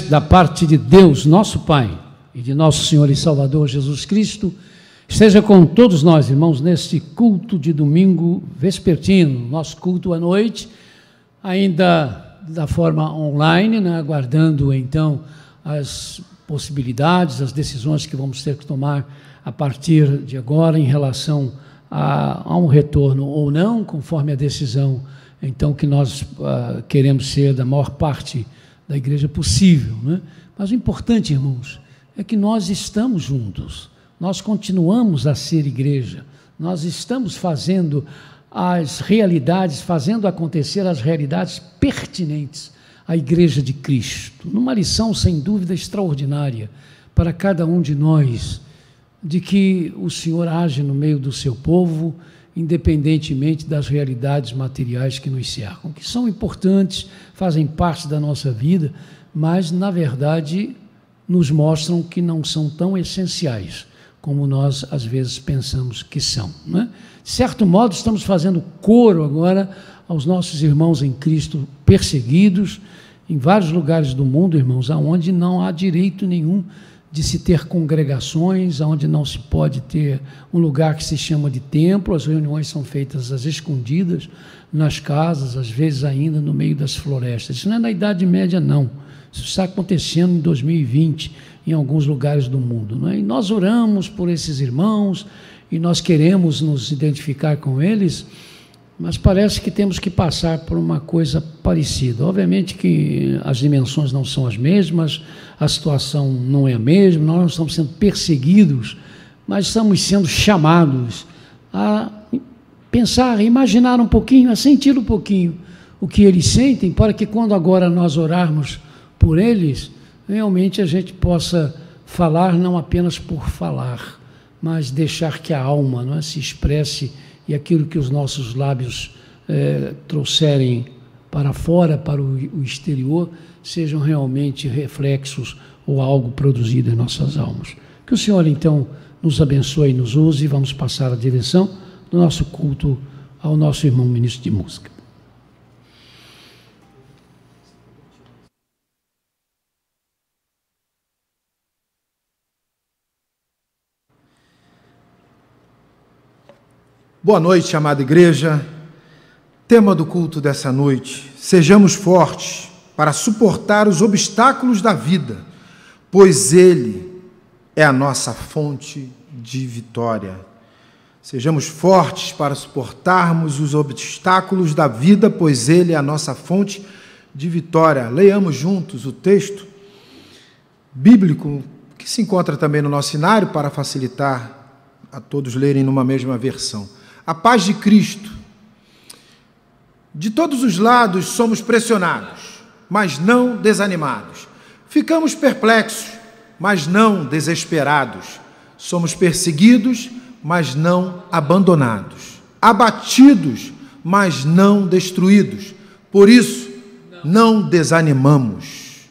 Da parte de Deus, nosso Pai, e de nosso Senhor e Salvador Jesus Cristo, esteja com todos nós, irmãos, neste culto de domingo vespertino, nosso culto à noite, ainda da forma online, né, aguardando então as possibilidades, as decisões que vamos ter que tomar a partir de agora em relação a um retorno ou não, conforme a decisão então que nós queremos ser da maior parte da igreja possível, né? Mas o importante, irmãos, é que nós estamos juntos, nós continuamos a ser igreja, nós estamos fazendo as realidades, fazendo acontecer as realidades pertinentes à igreja de Cristo, numa lição sem dúvida extraordinária para cada um de nós, de que o Senhor age no meio do seu povo, independentemente das realidades materiais que nos cercam, que são importantes, fazem parte da nossa vida, mas, na verdade, nos mostram que não são tão essenciais como nós, às vezes, pensamos que são, né? De certo modo, estamos fazendo coro agora aos nossos irmãos em Cristo perseguidos, em vários lugares do mundo, irmãos, onde não há direito nenhum de se ter congregações, onde não se pode ter um lugar que se chama de templo, as reuniões são feitas às escondidas, nas casas, às vezes ainda no meio das florestas. Isso não é na Idade Média, não. Isso está acontecendo em 2020, em alguns lugares do mundo, não é? E nós oramos por esses irmãos, e nós queremos nos identificar com eles, mas parece que temos que passar por uma coisa parecida. Obviamente que as dimensões não são as mesmas, a situação não é a mesma, nós não estamos sendo perseguidos, mas estamos sendo chamados a pensar, a imaginar um pouquinho, a sentir um pouquinho o que eles sentem, para que quando agora nós orarmos por eles, realmente a gente possa falar não apenas por falar, mas deixar que a alma, não é, se expresse, e aquilo que os nossos lábios trouxerem para fora, para o exterior, sejam realmente reflexos ou algo produzido em nossas almas. Que o Senhor, então, nos abençoe e nos use, e vamos passar a direção do nosso culto ao nosso irmão ministro de música. Boa noite, amada igreja. Tema do culto dessa noite: sejamos fortes para suportar os obstáculos da vida, pois Ele é a nossa fonte de vitória. Sejamos fortes para suportarmos os obstáculos da vida, pois Ele é a nossa fonte de vitória. Leiamos juntos o texto bíblico, que se encontra também no nosso cenário, para facilitar a todos lerem numa mesma versão. A paz de Cristo. De todos os lados somos pressionados, mas não desanimados. Ficamos perplexos, mas não desesperados. Somos perseguidos, mas não abandonados. Abatidos, mas não destruídos. Por isso, não desanimamos.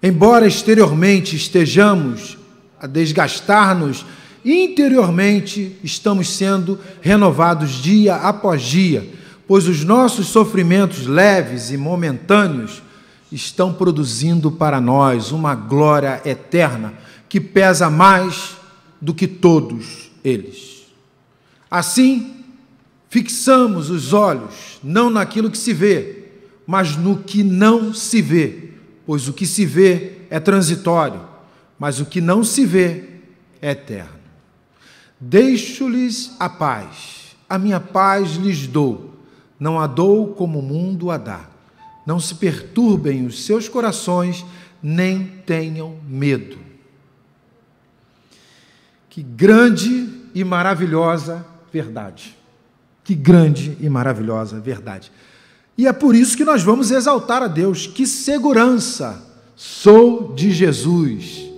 Embora exteriormente estejamos a desgastar-nos, interiormente estamos sendo renovados dia após dia, pois os nossos sofrimentos leves e momentâneos estão produzindo para nós uma glória eterna que pesa mais do que todos eles. Assim, fixamos os olhos não naquilo que se vê, mas no que não se vê, pois o que se vê é transitório, mas o que não se vê é eterno. Deixo-lhes a paz, a minha paz lhes dou, não a dou como o mundo a dá. Não se perturbem os seus corações, nem tenham medo. Que grande e maravilhosa verdade. Que grande e maravilhosa verdade. E é por isso que nós vamos exaltar a Deus. Que segurança sou de Jesus.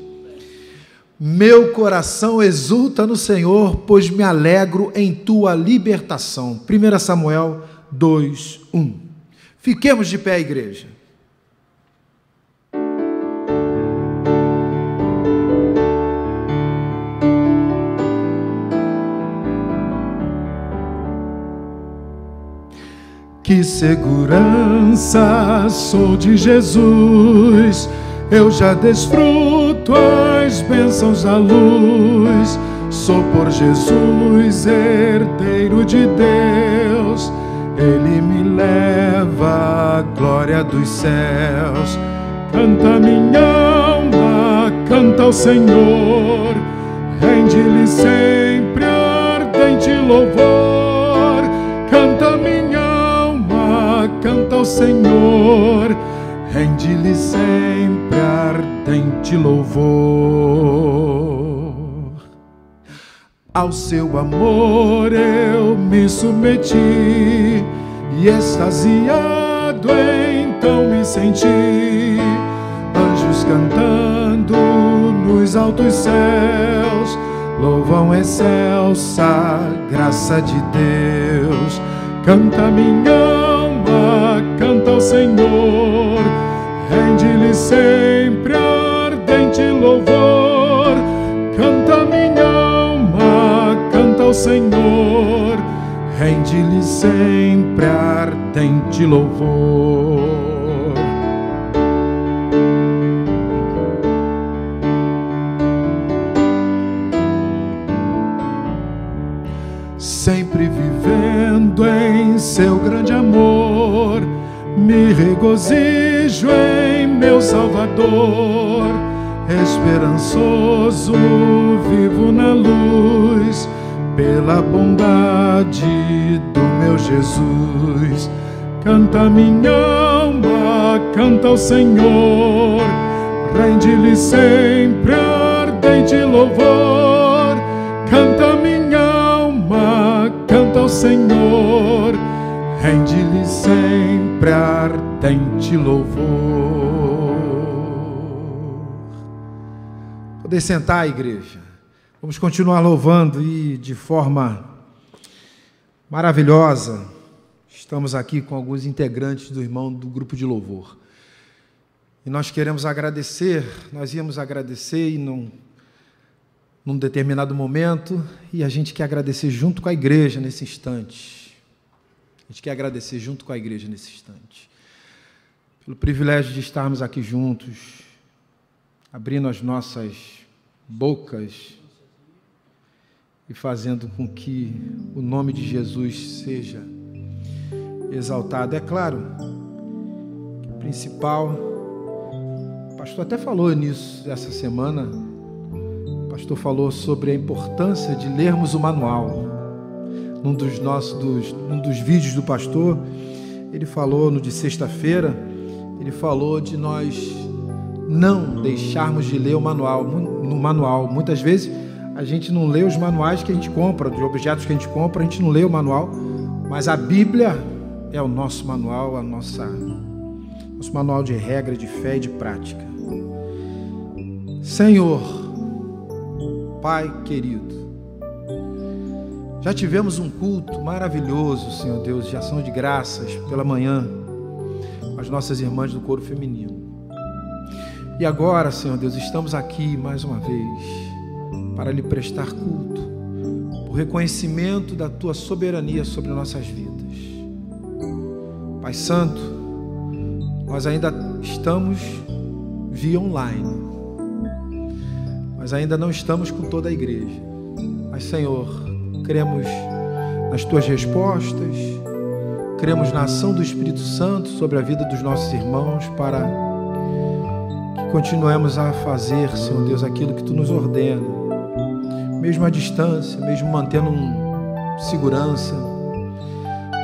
Meu coração exulta no Senhor, pois me alegro em tua libertação. 1 Samuel 2:1. Fiquemos de pé, igreja. Que segurança sou de Jesus, eu já desfruto as bênçãos da luz. Sou por Jesus herdeiro de Deus, Ele me leva à glória dos céus. Canta minha alma, canta ao Senhor, rende-lhe sempre ardente louvor. Canta minha alma, canta ao Senhor, rende-lhe sempre ardente louvor. Ao seu amor eu me submeti, e extasiado então me senti. Anjos cantando nos altos céus, louvam excelsa graça de Deus. Canta minha alma, canta ao Senhor, rende-lhe sempre ardente louvor. Canta minha alma, canta ao Senhor, rende-lhe sempre ardente louvor. Sempre vivendo em seu grande amor, me regozijo em meu Salvador. Esperançoso vivo na luz, pela bondade do meu Jesus. Canta minha alma, canta ao Senhor, rende-lhe sempre ardente louvor. Canta minha alma, canta ao Senhor, rende-lhe sempre ardente louvor. Poder sentar, igreja. Vamos continuar louvando e de forma maravilhosa. Estamos aqui com alguns integrantes do irmão do grupo de louvor. E nós queremos agradecer, nós íamos agradecer e num determinado momento, e a gente quer agradecer junto com a igreja nesse instante. A gente quer agradecer junto com a igreja nesse instante, pelo privilégio de estarmos aqui juntos, abrindo as nossas bocas e fazendo com que o nome de Jesus seja exaltado. É claro que o principal, o pastor até falou nisso essa semana, o pastor falou sobre a importância de lermos o manual. Num dos vídeos do pastor, ele falou, no de sexta-feira, ele falou de nós não deixarmos de ler o manual. No manual, muitas vezes a gente não lê os manuais que a gente compra, de objetos que a gente compra, a gente não lê o manual, mas a Bíblia é o nosso manual, nosso manual de regra, de fé e de prática. Senhor, Pai querido, já tivemos um culto maravilhoso, Senhor Deus, de ação de graças pela manhã, com as nossas irmãs do coro feminino. E agora, Senhor Deus, estamos aqui mais uma vez para lhe prestar culto, por reconhecimento da Tua soberania sobre nossas vidas. Pai Santo, nós ainda estamos via online, mas ainda não estamos com toda a igreja. Mas, Senhor, cremos nas Tuas respostas, cremos na ação do Espírito Santo sobre a vida dos nossos irmãos, para que continuemos a fazer, Senhor Deus, aquilo que Tu nos ordena, mesmo à distância, mesmo mantendo segurança,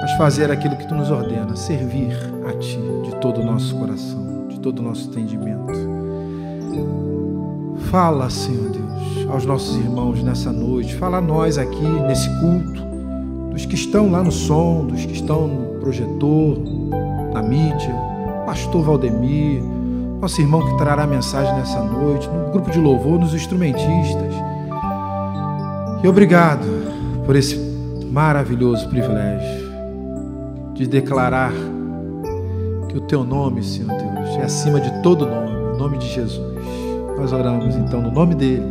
mas fazer aquilo que Tu nos ordena, servir a Ti de todo o nosso coração, de todo o nosso entendimento. Fala, Senhor Deus, aos nossos irmãos nessa noite, fala a nós aqui nesse culto, dos que estão lá no som, dos que estão no projetor, na mídia, pastor Valdemir, nosso irmão que trará a mensagem nessa noite, no grupo de louvor, nos instrumentistas. E obrigado por esse maravilhoso privilégio de declarar que o Teu nome, Senhor Deus, é acima de todo nome, o nome de Jesus. Nós oramos então no nome dele.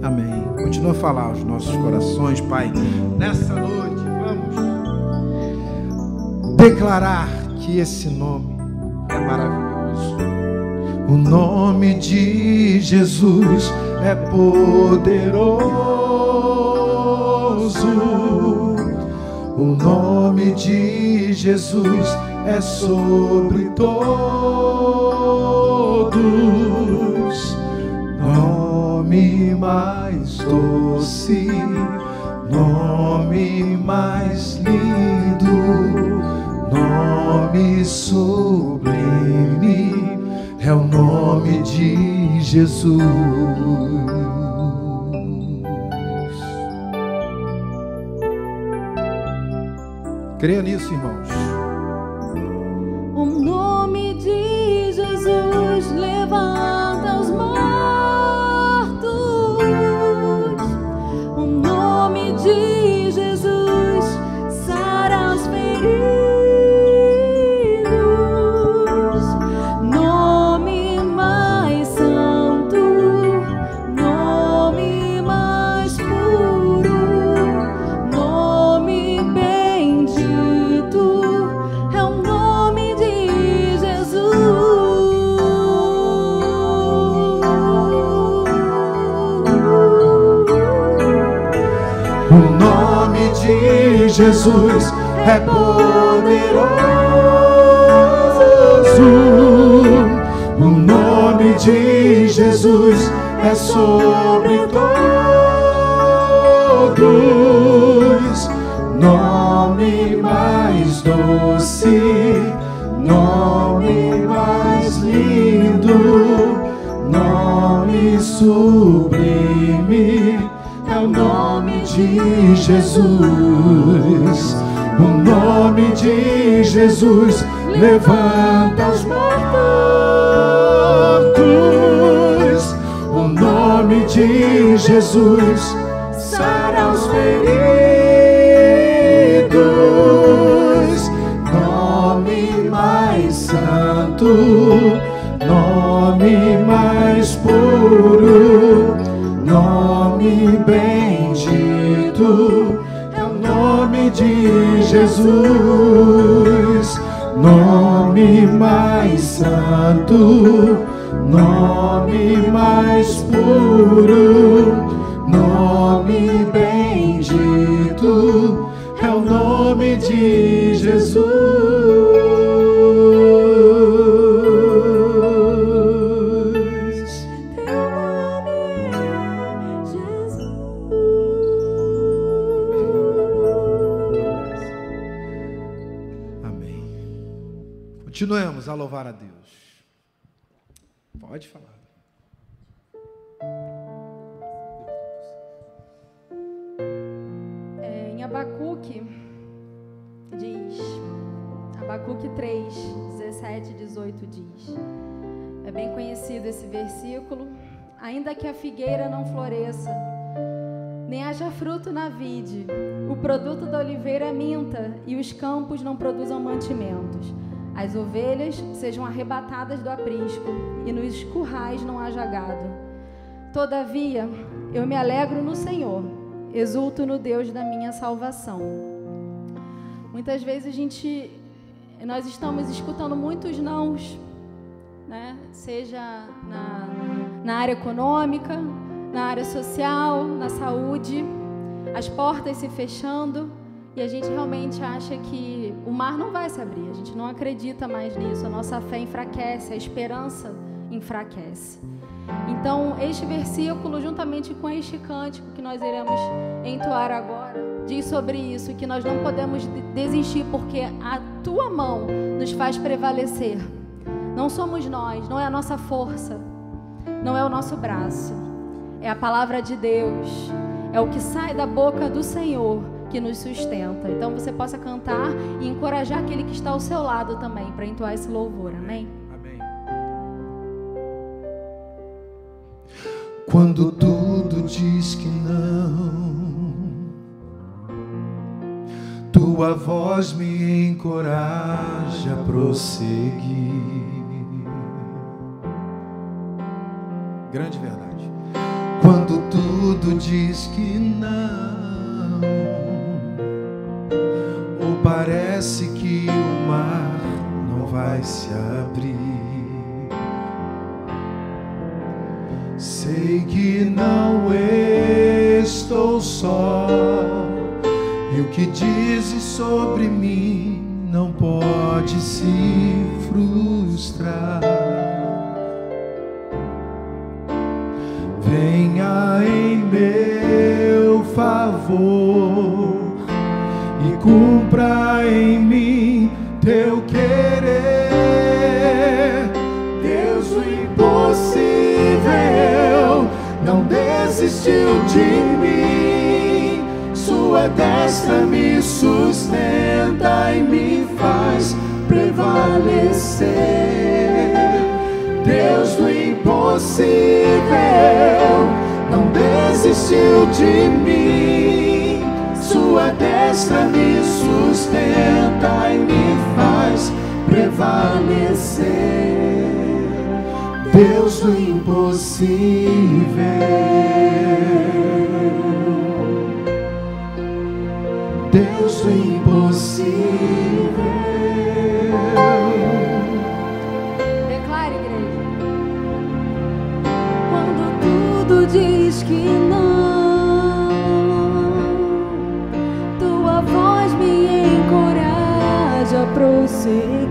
Amém. Continua a falar aos nossos corações, Pai. Nessa noite, vamos declarar que esse nome é maravilhoso. O nome de Jesus é poderoso. O nome de Jesus é sobre todos. Nome mais doce, nome mais lindo, nome sublime, é o nome de Jesus. Creia nisso, irmãos. O nome de Jesus levanta os mortos. O nome de Jesus sara os feridos. Nome mais santo, nome mais puro, nome bendito, é o nome de Jesus. O nome de Jesus é poderoso. O nome de Jesus é sobre todos. Nome mais doce, nome mais lindo, nome sublime, é o nome de Jesus. O nome de Jesus levanta os mortos. O nome de Jesus sara os feridos. Nome mais santo, nome mais puro, nome bendito, é o nome de Jesus. Nome mais santo, nome mais puro, nome bendito, é o nome de Jesus. Teu nome é Jesus. Amém. Continuemos a louvar a Deus. Pode falar. Em Abacuque, diz, Abacuque 3, 17 e 18 diz, é bem conhecido esse versículo: ainda que a figueira não floresça, nem haja fruto na vide, o produto da oliveira minta, e os campos não produzam mantimentos, as ovelhas sejam arrebatadas do aprisco, e nos currais não haja gado. Todavia, eu me alegro no Senhor, exulto no Deus da minha salvação. Muitas vezes nós estamos escutando muitos nãos, né? Seja na área econômica, na área social, na saúde, as portas se fechando, e a gente realmente acha que o mar não vai se abrir, a gente não acredita mais nisso, a nossa fé enfraquece, a esperança enfraquece. Então, este versículo, juntamente com este cântico que nós iremos entoar agora, diz sobre isso, que nós não podemos desistir, porque a tua mão nos faz prevalecer. Não somos nós, não é a nossa força, não é o nosso braço, é a palavra de Deus, é o que sai da boca do Senhor que nos sustenta. Então você possa cantar e encorajar aquele que está ao seu lado também para entoar esse louvor, amém? Amém. Quando tudo diz que não, tua voz me encoraja a prosseguir. Grande verdade. Quando tudo diz que não, ou parece que o mar não vai se abrir, Sei que não estou só, e o que dizes sobre mim não pode se frustrar. Venha em meu favor e cumpra em mim teu querer. Deus, o impossível não desistiu de mim. Sua destra me sustenta e me faz prevalecer. Deus do impossível não desistiu de mim. Sua destra me sustenta e me faz prevalecer. Deus do impossível. Deus do impossível. Declare, igreja. Quando tudo diz que não, tua voz me encoraja a prosseguir.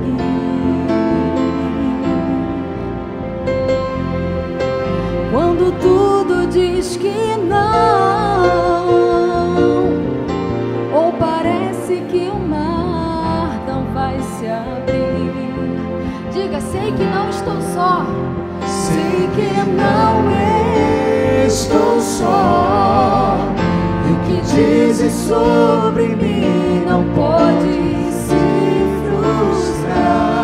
Quando tudo diz que não, ou parece que o mar não vai se abrir, diga: sei que não estou só. Sei que não estou só, e o que dizes sobre mim não pode se frustrar.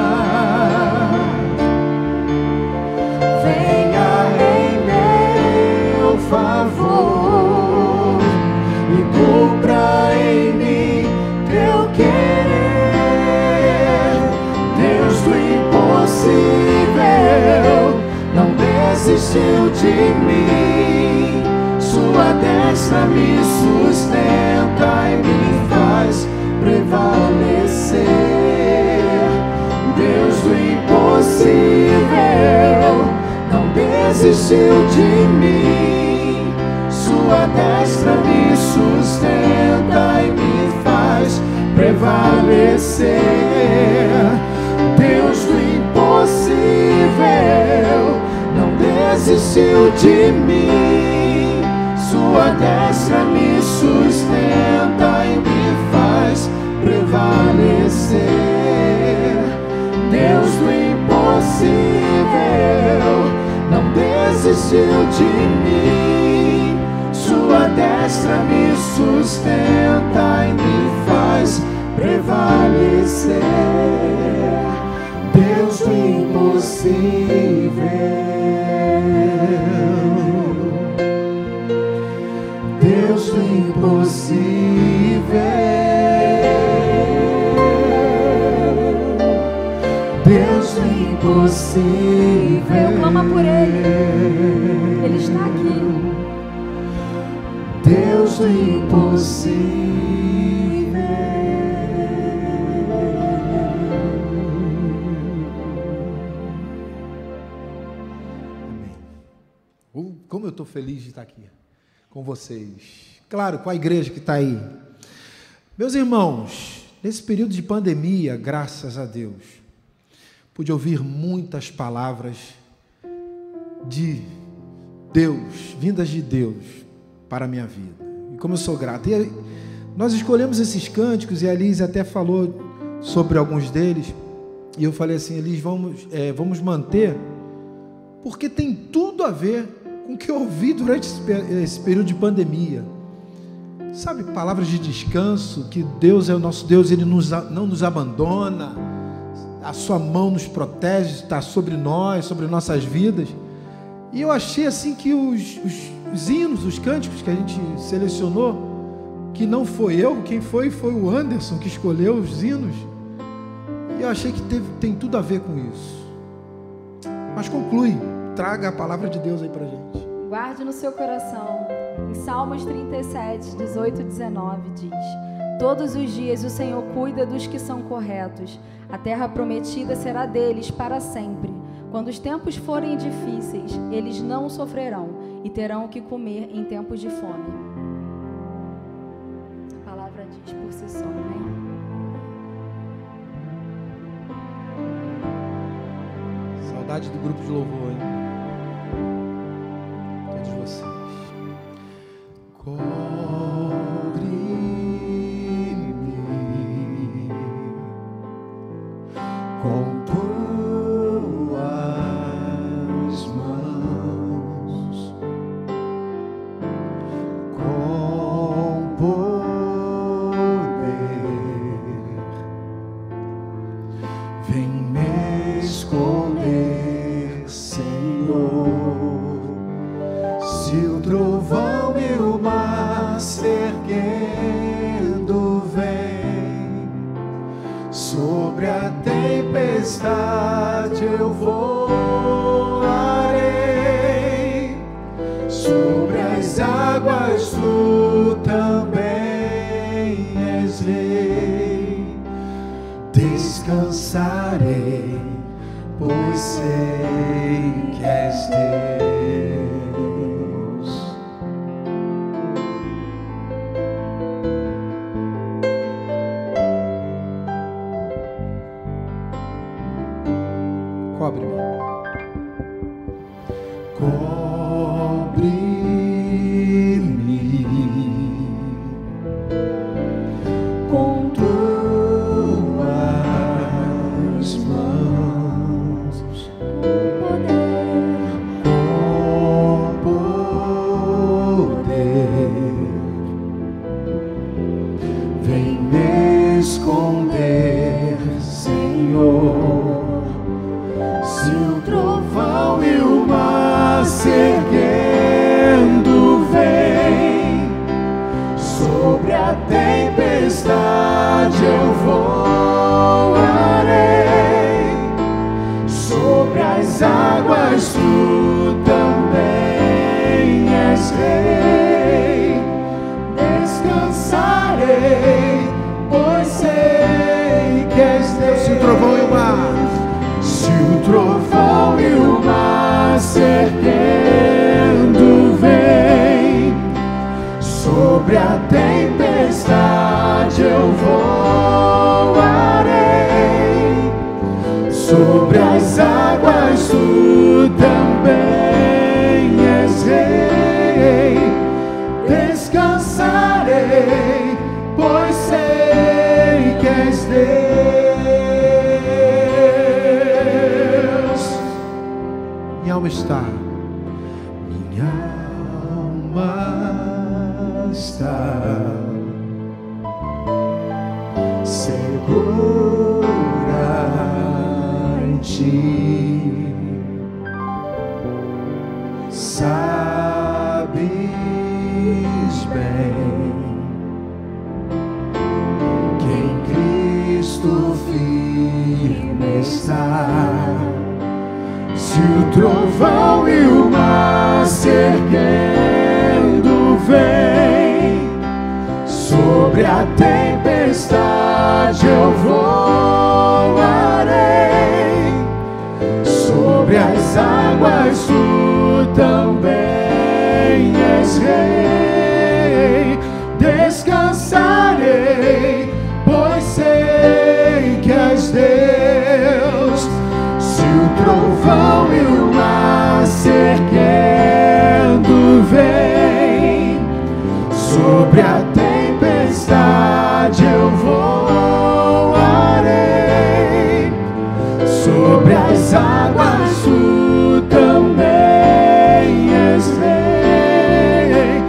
Venha em meu favor e cumpra em mim teu querer. Deus do impossível não desistiu de mim. Sua destra me sustenta e me faz prevalecer. Deus do impossível não desistiu de mim. Sua destra me sustenta e me faz prevalecer. Deus do impossível não desistiu de mim. Sua destra me sustenta e me faz prevalecer. Deus do impossível não desistiu de mim. Sua destra me sustenta e me faz prevalecer. Deus do impossível. Deus do impossível. Deus do impossível. Clama por Ele. Ele está aqui. Deus do impossível. Amém. Como eu estou feliz de estar aqui com vocês. Claro, com a igreja que está aí. Meus irmãos, nesse período de pandemia, graças a Deus, pude ouvir muitas palavras de Deus, vindas de Deus para a minha vida. E como eu sou grato. E nós escolhemos esses cânticos e a Elis até falou sobre alguns deles. E eu falei assim: Elis, vamos manter, porque tem tudo a ver com o que eu ouvi durante esse período de pandemia. Sabe, palavras de descanso, que Deus é o nosso Deus, Ele não nos abandona, a sua mão nos protege, está sobre nós, sobre nossas vidas. E eu achei assim que os hinos, os cânticos que a gente selecionou, que não foi eu, quem foi o Anderson que escolheu os hinos, e eu achei que tem tudo a ver com isso. Mas conclui, traga a palavra de Deus aí pra gente. Guarde no seu coração. Em Salmos 37, 18 e 19 diz: todos os dias o Senhor cuida dos que são corretos. A terra prometida será deles para sempre. Quando os tempos forem difíceis, eles não sofrerão. e terão o que comer em tempos de fome. A palavra diz por si só, amém? Saudade do grupo de louvor, hein? Todos vocês. Cobre-me com tuas mãos, com poder, vem me esconder, Senhor. Se o trovão e o mar se erguendo vem, sobre a tempestade eu voarei, sobre as águas tu também és rei. Descansarei, pois sei que és Deus. Cobre-me. Cobre-me com tuas mãos, com poder, vem me esconder, Senhor. Se o trovão e o mar se erguendo vem, sobre a tempestade eu voarei, sobre as águas tu também és rei. Descansarei, pois sei que és Deus. Se o trovão e o mar, se o trovão e o mar se erguendo vem, sobre a tempestade eu voarei, sobre as águas tu também és rei. Descansarei, pois sei que és Deus. Minha alma está, minha alma está segura em ti. Sabes bem que em Cristo firme está. Se o trovão e o mar se erguendo vem, sobre a tempestade eu voarei, sobre as águas tu também és rei. Descansarei, pois sei que és Deus. Se o trovão e o mar se erguendo vem, sobre a tempestade eu voarei, sobre as águas tu também és rei.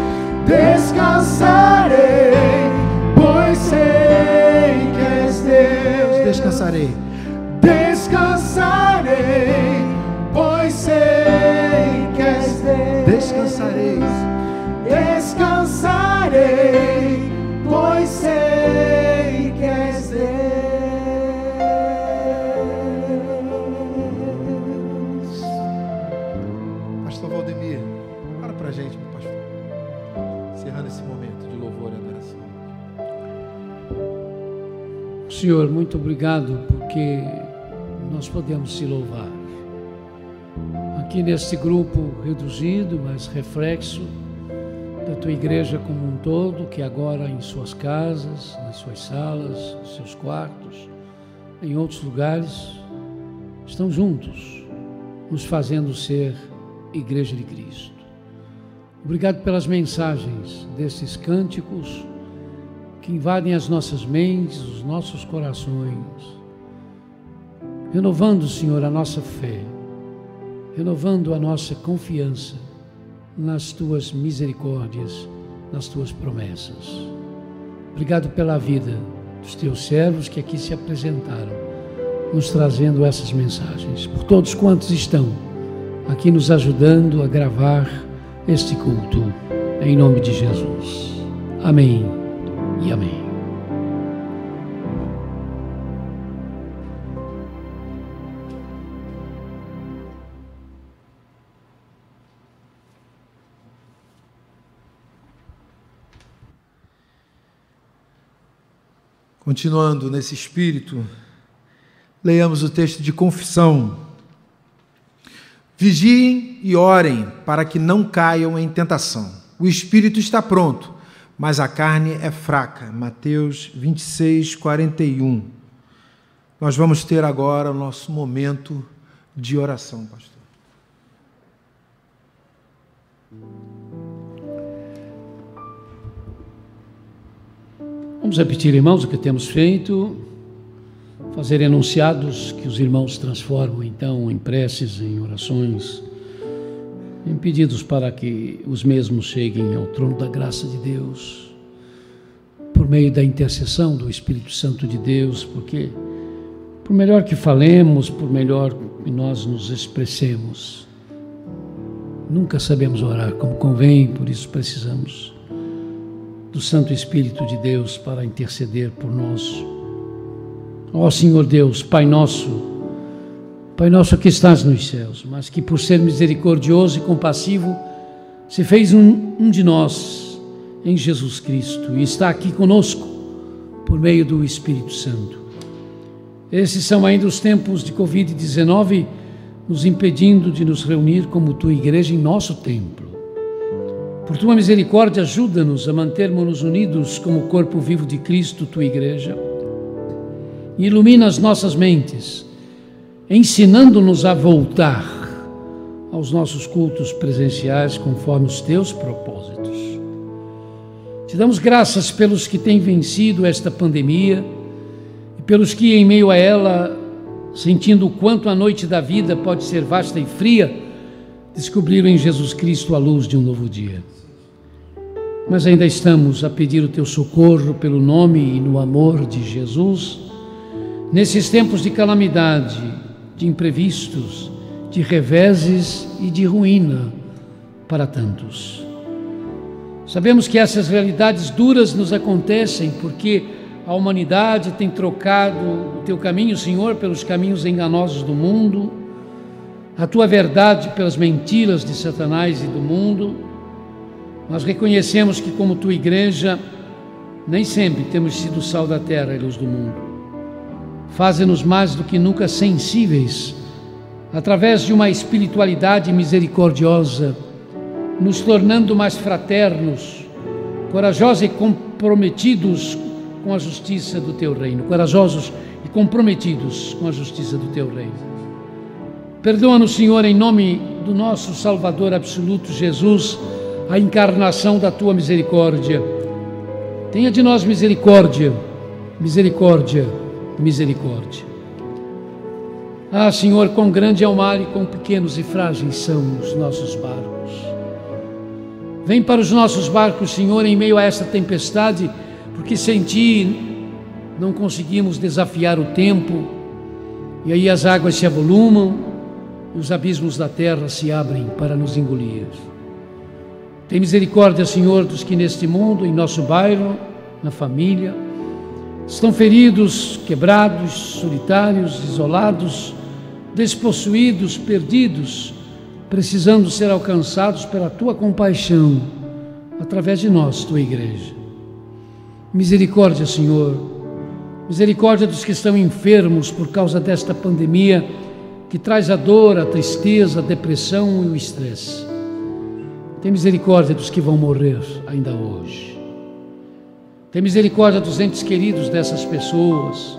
Descansarei, pois sei que és Deus. Descansarei. Descansarei, pois sei que és Deus. Descansarei. Descansarei, pois sei que és Deus. Pastor Valdemir, fala pra gente, meu pastor, encerrando esse momento de louvor e adoração. Senhor, muito obrigado porque nós podemos te louvar. aqui neste grupo reduzido, mas reflexo da tua igreja como um todo, que agora em suas casas, nas suas salas, nos seus quartos, em outros lugares, estão juntos, nos fazendo ser Igreja de Cristo. Obrigado pelas mensagens desses cânticos que invadem as nossas mentes, os nossos corações, renovando, Senhor, a nossa fé, renovando a nossa confiança nas Tuas misericórdias, nas Tuas promessas. Obrigado pela vida dos Teus servos que aqui se apresentaram, nos trazendo essas mensagens, por todos quantos estão aqui nos ajudando a gravar este culto, em nome de Jesus. Amém e amém. Continuando nesse espírito, leiamos o texto de confissão. Vigiem e orem para que não caiam em tentação. O espírito está pronto, mas a carne é fraca. Mateus 26, 41. Nós vamos ter agora o nosso momento de oração, pastor. Vamos repetir, irmãos, o que temos feito, fazer enunciados que os irmãos transformam, então, em preces, em orações, em pedidos para que os mesmos cheguem ao trono da graça de Deus, por meio da intercessão do Espírito Santo de Deus, porque por melhor que falemos, por melhor que nós nos expressemos, nunca sabemos orar como convém, por isso precisamos do Santo Espírito de Deus para interceder por nós. Ó Senhor Deus, Pai nosso que estás nos céus, mas que por ser misericordioso e compassivo se fez um de nós em Jesus Cristo e está aqui conosco por meio do Espírito Santo. Esses são ainda os tempos de Covid-19 nos impedindo de nos reunir como tua igreja em nosso templo. Por tua misericórdia, ajuda-nos a mantermos-nos unidos como o corpo vivo de Cristo, tua igreja, e ilumina as nossas mentes, ensinando-nos a voltar aos nossos cultos presenciais conforme os teus propósitos. Te damos graças pelos que têm vencido esta pandemia e pelos que, em meio a ela, sentindo o quanto a noite da vida pode ser vasta e fria, descobriram em Jesus Cristo a luz de um novo dia. Mas ainda estamos a pedir o teu socorro pelo nome e no amor de Jesus, nesses tempos de calamidade, de imprevistos, de reveses e de ruína para tantos. Sabemos que essas realidades duras nos acontecem porque a humanidade tem trocado o teu caminho, Senhor, pelos caminhos enganosos do mundo, a tua verdade pelas mentiras de Satanás e do mundo. Nós reconhecemos que, como tua igreja, nem sempre temos sido sal da terra e luz do mundo. Faze-nos mais do que nunca sensíveis, através de uma espiritualidade misericordiosa, nos tornando mais fraternos, corajosos e comprometidos com a justiça do teu reino. Corajosos e comprometidos com a justiça do teu reino. Perdoa-nos, Senhor, em nome do nosso Salvador absoluto, Jesus, a encarnação da tua misericórdia. Tenha de nós misericórdia, misericórdia, misericórdia. Ah, Senhor, quão grande é o mar e quão pequenos e frágeis são os nossos barcos. Vem para os nossos barcos, Senhor, em meio a esta tempestade, porque sem ti não conseguimos desafiar o tempo, e aí as águas se avolumam e os abismos da terra se abrem para nos engolir. Tem misericórdia, Senhor, dos que neste mundo, em nosso bairro, na família, estão feridos, quebrados, solitários, isolados, despossuídos, perdidos, precisando ser alcançados pela tua compaixão, através de nós, tua igreja. Misericórdia, Senhor, misericórdia dos que estão enfermos por causa desta pandemia que traz a dor, a tristeza, a depressão e o estresse. Tem misericórdia dos que vão morrer ainda hoje. Tem misericórdia dos entes queridos dessas pessoas.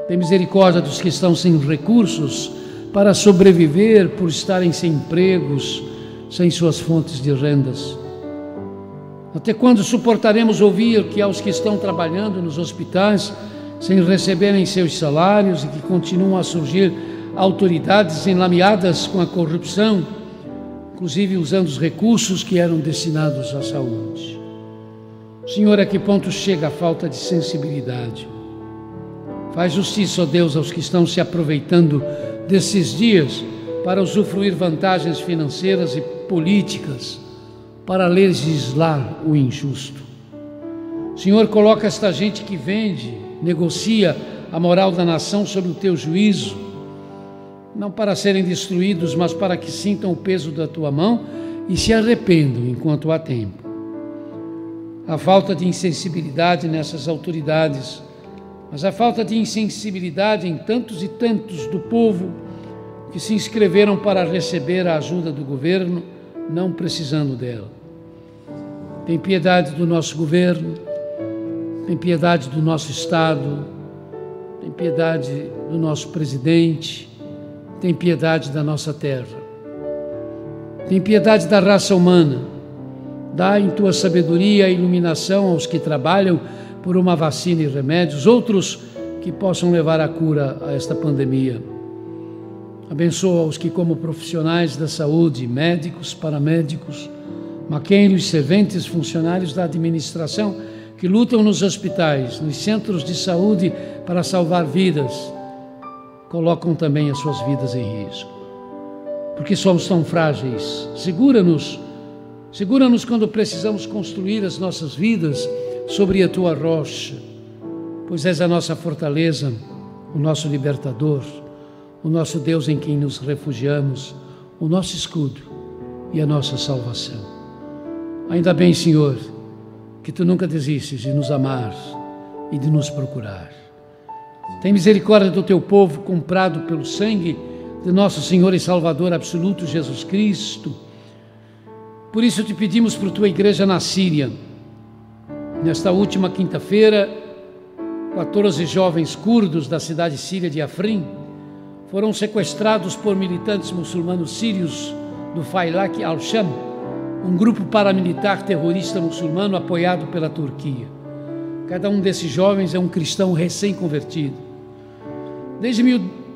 Tem misericórdia dos que estão sem recursos para sobreviver por estarem sem empregos, sem suas fontes de rendas. Até quando suportaremos ouvir que há os que estão trabalhando nos hospitais sem receberem seus salários e que continuam a surgir autoridades enlameadas com a corrupção, inclusive usando os recursos que eram destinados à saúde? Senhor, a que ponto chega a falta de sensibilidade? Faz justiça, ó Deus, aos que estão se aproveitando desses dias para usufruir vantagens financeiras e políticas, para legislar o injusto. Senhor, coloca esta gente que vende, negocia a moral da nação sob o teu juízo, não para serem destruídos, mas para que sintam o peso da tua mão e se arrependam enquanto há tempo. A falta de insensibilidade nessas autoridades, mas a falta de insensibilidade em tantos e tantos do povo que se inscreveram para receber a ajuda do governo, não precisando dela. Tem piedade do nosso governo, tem piedade do nosso Estado, tem piedade do nosso presidente, tem piedade da nossa terra, tem piedade da raça humana. Dá em tua sabedoria a iluminação aos que trabalham por uma vacina e remédios, outros que possam levar a cura a esta pandemia. Abençoa os que, como profissionais da saúde, médicos, paramédicos, maqueiros, serventes, funcionários da administração, que lutam nos hospitais, nos centros de saúde para salvar vidas, colocam também as suas vidas em risco. Porque somos tão frágeis. Segura-nos quando precisamos construir as nossas vidas sobre a tua rocha, pois és a nossa fortaleza, o nosso libertador, o nosso Deus em quem nos refugiamos, o nosso escudo e a nossa salvação. Ainda bem, Senhor, que tu nunca desistes de nos amar e de nos procurar. Tem misericórdia do teu povo comprado pelo sangue de nosso Senhor e Salvador absoluto Jesus Cristo. Por isso te pedimos por tua igreja na Síria. Nesta última quinta-feira, 14 jovens curdos da cidade síria de Afrin foram sequestrados por militantes muçulmanos sírios do Faylaq al-Sham, um grupo paramilitar terrorista muçulmano apoiado pela Turquia. Cada um desses jovens é um cristão recém-convertido. Desde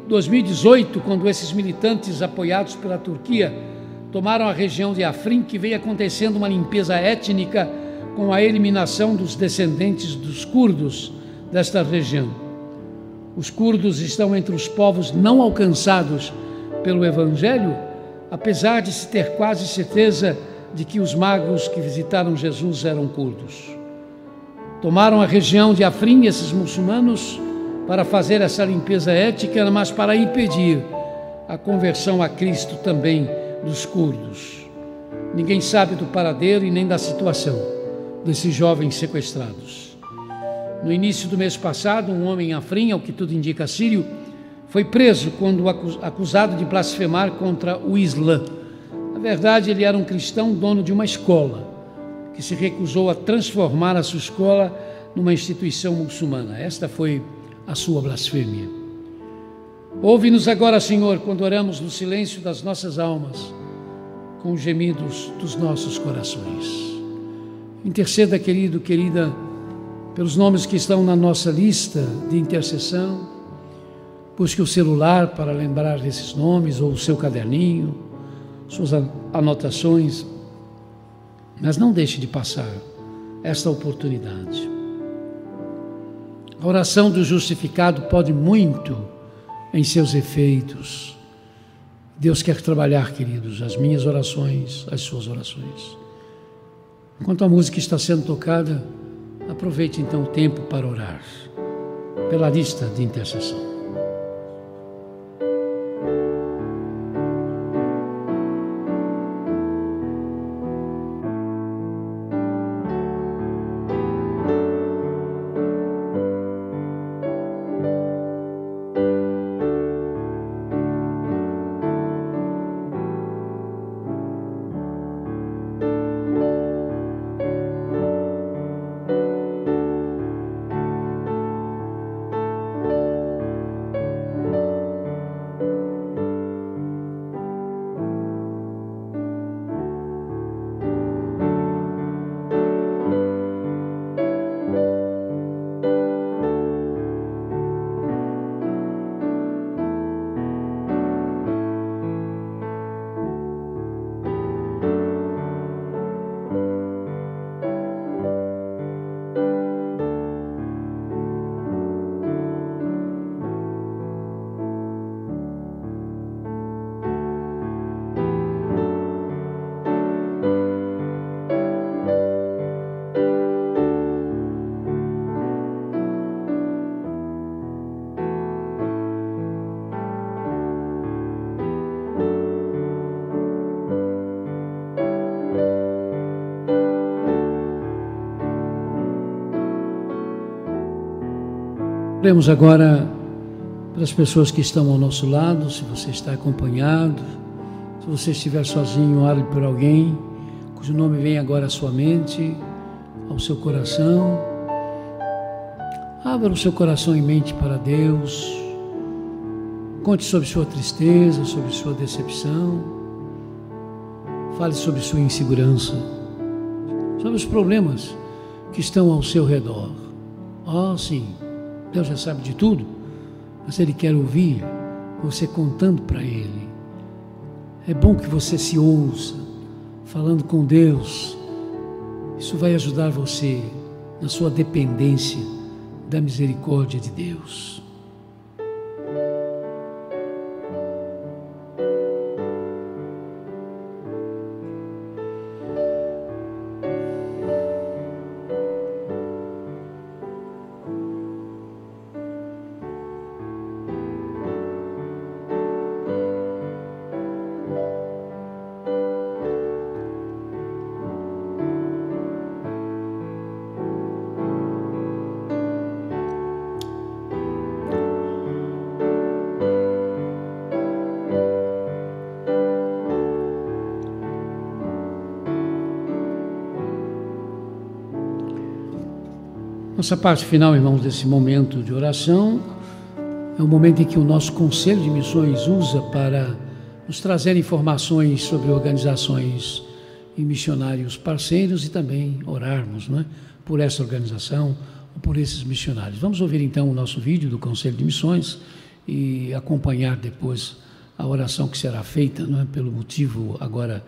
2018, quando esses militantes apoiados pela Turquia tomaram a região de Afrin, que vem acontecendo uma limpeza étnica com a eliminação dos descendentes dos curdos desta região. Os curdos estão entre os povos não alcançados pelo Evangelho, apesar de se ter quase certeza de que os magos que visitaram Jesus eram curdos. Tomaram a região de Afrin, esses muçulmanos, para fazer essa limpeza étnica, mas para impedir a conversão a Cristo também dos curdos. Ninguém sabe do paradeiro e nem da situação desses jovens sequestrados. No início do mês passado, um homem em Afrin, ao que tudo indica sírio, foi preso quando acusado de blasfemar contra o Islã. Na verdade, ele era um cristão dono de uma escola, que se recusou a transformar a sua escola numa instituição muçulmana. Esta foi a sua blasfêmia. Ouve-nos agora, Senhor, quando oramos no silêncio das nossas almas, com os gemidos dos nossos corações. Interceda, querido, querida, pelos nomes que estão na nossa lista de intercessão. Busque o celular para lembrar desses nomes, ou o seu caderninho, suas anotações, mas não deixe de passar esta oportunidade. A oração do justificado pode muito em seus efeitos. Deus quer trabalhar, queridos, as minhas orações, as suas orações. Enquanto a música está sendo tocada, aproveite então o tempo para orar pela lista de intercessão. Oremos agora para as pessoas que estão ao nosso lado. Se você está acompanhado, se você estiver sozinho, ore por alguém cujo nome vem agora à sua mente, ao seu coração. Abra o seu coração e mente para Deus. Conte sobre sua tristeza, sobre sua decepção. Fale sobre sua insegurança, sobre os problemas que estão ao seu redor. Sim, Deus já sabe de tudo, mas Ele quer ouvir você contando para Ele. É bom que você se ouça, falando com Deus. Isso vai ajudar você na sua dependência da misericórdia de Deus. Nossa parte final, irmãos, desse momento de oração é o momento em que o nosso Conselho de Missões usa para nos trazer informações sobre organizações e missionários parceiros e também orarmos, não é, por essa organização ou por esses missionários. Vamos ouvir então o nosso vídeo do Conselho de Missões e acompanhar depois a oração que será feita, não é, pelo motivo agora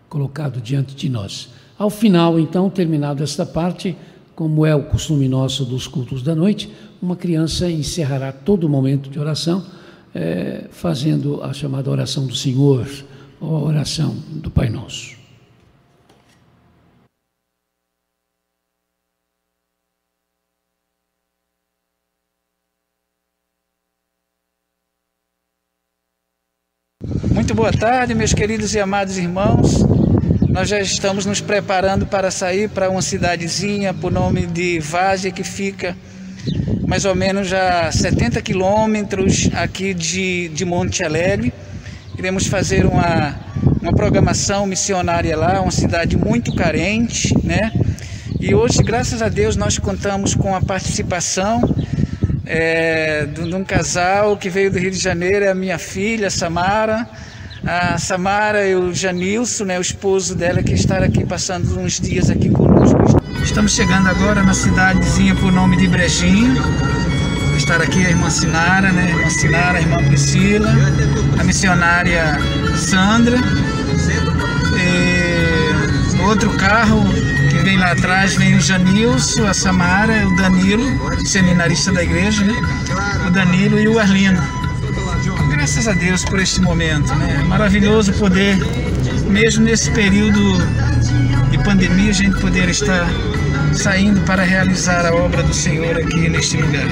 colocado diante de nós. Ao final, então, terminado esta parte, como é o costume nosso dos cultos da noite, uma criança encerrará todo o momento de oração, fazendo a chamada oração do Senhor, ou a oração do Pai Nosso. Muito boa tarde, meus queridos e amados irmãos. Nós já estamos nos preparando para sair para uma cidadezinha por nome de Várzea, que fica mais ou menos a 70 quilômetros aqui de Monte Alegre. Iremos fazer uma programação missionária lá, uma cidade muito carente, né? E hoje, graças a Deus, nós contamos com a participação de um casal que veio do Rio de Janeiro, é a minha filha, Samara. A Samara e o Janilson, né, o esposo dela, que está aqui passando uns dias aqui conosco. Estamos chegando agora na cidadezinha por nome de Brejinho. Está aqui a irmã Sinara, né, a irmã Priscila, a missionária Sandra. E outro carro que vem lá atrás vem o Janilson, a Samara, o Danilo, seminarista da igreja, né, o Danilo e o Arlindo. Graças a Deus por este momento, né? É maravilhoso poder, mesmo nesse período de pandemia, a gente poder estar saindo para realizar a obra do Senhor aqui neste lugar.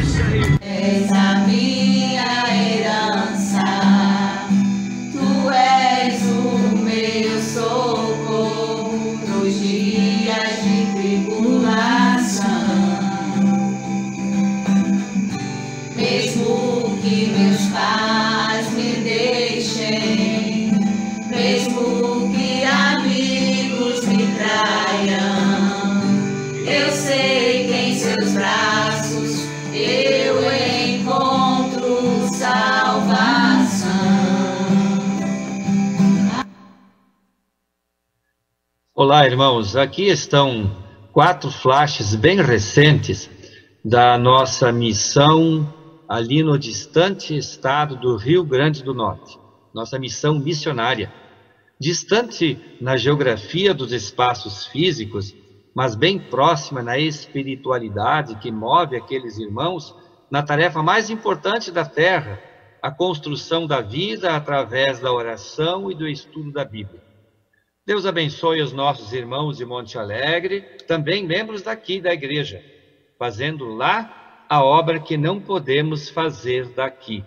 És a minha herança, tu és o meu socorro nos dias de tribulação. Mesmo que meus pais me deixem, mesmo que amigos me traiam, eu sei que em seus braços eu encontro salvação. Olá, irmãos, aqui estão 4 flashes bem recentes da nossa missão ali no distante estado do Rio Grande do Norte, nossa missão missionária, distante na geografia dos espaços físicos, mas bem próxima na espiritualidade que move aqueles irmãos na tarefa mais importante da terra, a construção da vida através da oração e do estudo da Bíblia. Deus abençoe os nossos irmãos de Monte Alegre, também membros daqui da igreja, fazendo lá a obra que não podemos fazer daqui.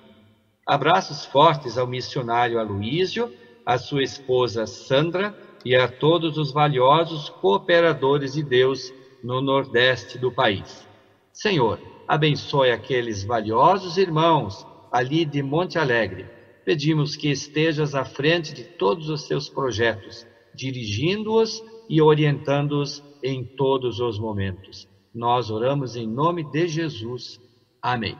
Abraços fortes ao missionário Aloísio, à sua esposa Sandra e a todos os valiosos cooperadores de Deus no Nordeste do país. Senhor, abençoe aqueles valiosos irmãos ali de Monte Alegre. Pedimos que estejas à frente de todos os seus projetos, dirigindo-os e orientando-os em todos os momentos. Nós oramos em nome de Jesus. Amém.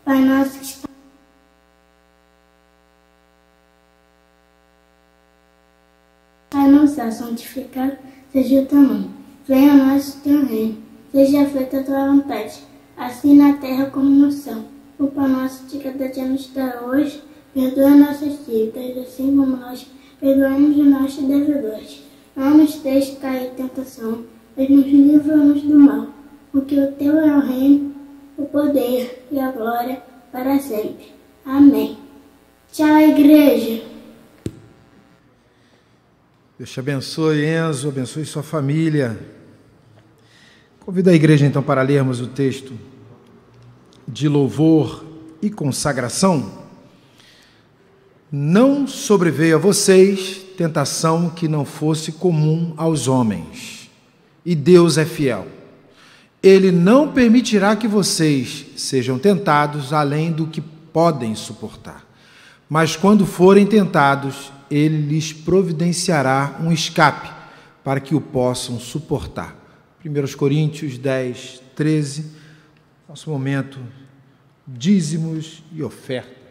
Pai nosso que está no céu, santificado seja o teu nome. Venha a nós o teu reino. Seja feita a tua vontade, assim na terra como no céu. O pão nosso de cada dia nos dá hoje. Perdoa nossas dívidas, assim como nós perdoamos os nossos devedores. Não nos deixe cair em tentação, mas nos livra-nos do mal. Porque o teu é o reino, o poder e a glória para sempre. Amém. Tchau, igreja. Deus te abençoe, Enzo, abençoe sua família. Convido a igreja, então, para lermos o texto de louvor e consagração. Não sobreveio a vocês tentação que não fosse comum aos homens, e Deus é fiel. Ele não permitirá que vocês sejam tentados além do que podem suportar. Mas quando forem tentados, Ele lhes providenciará um escape para que o possam suportar. 1 Coríntios 10, 13, nosso momento, dízimos e ofertas.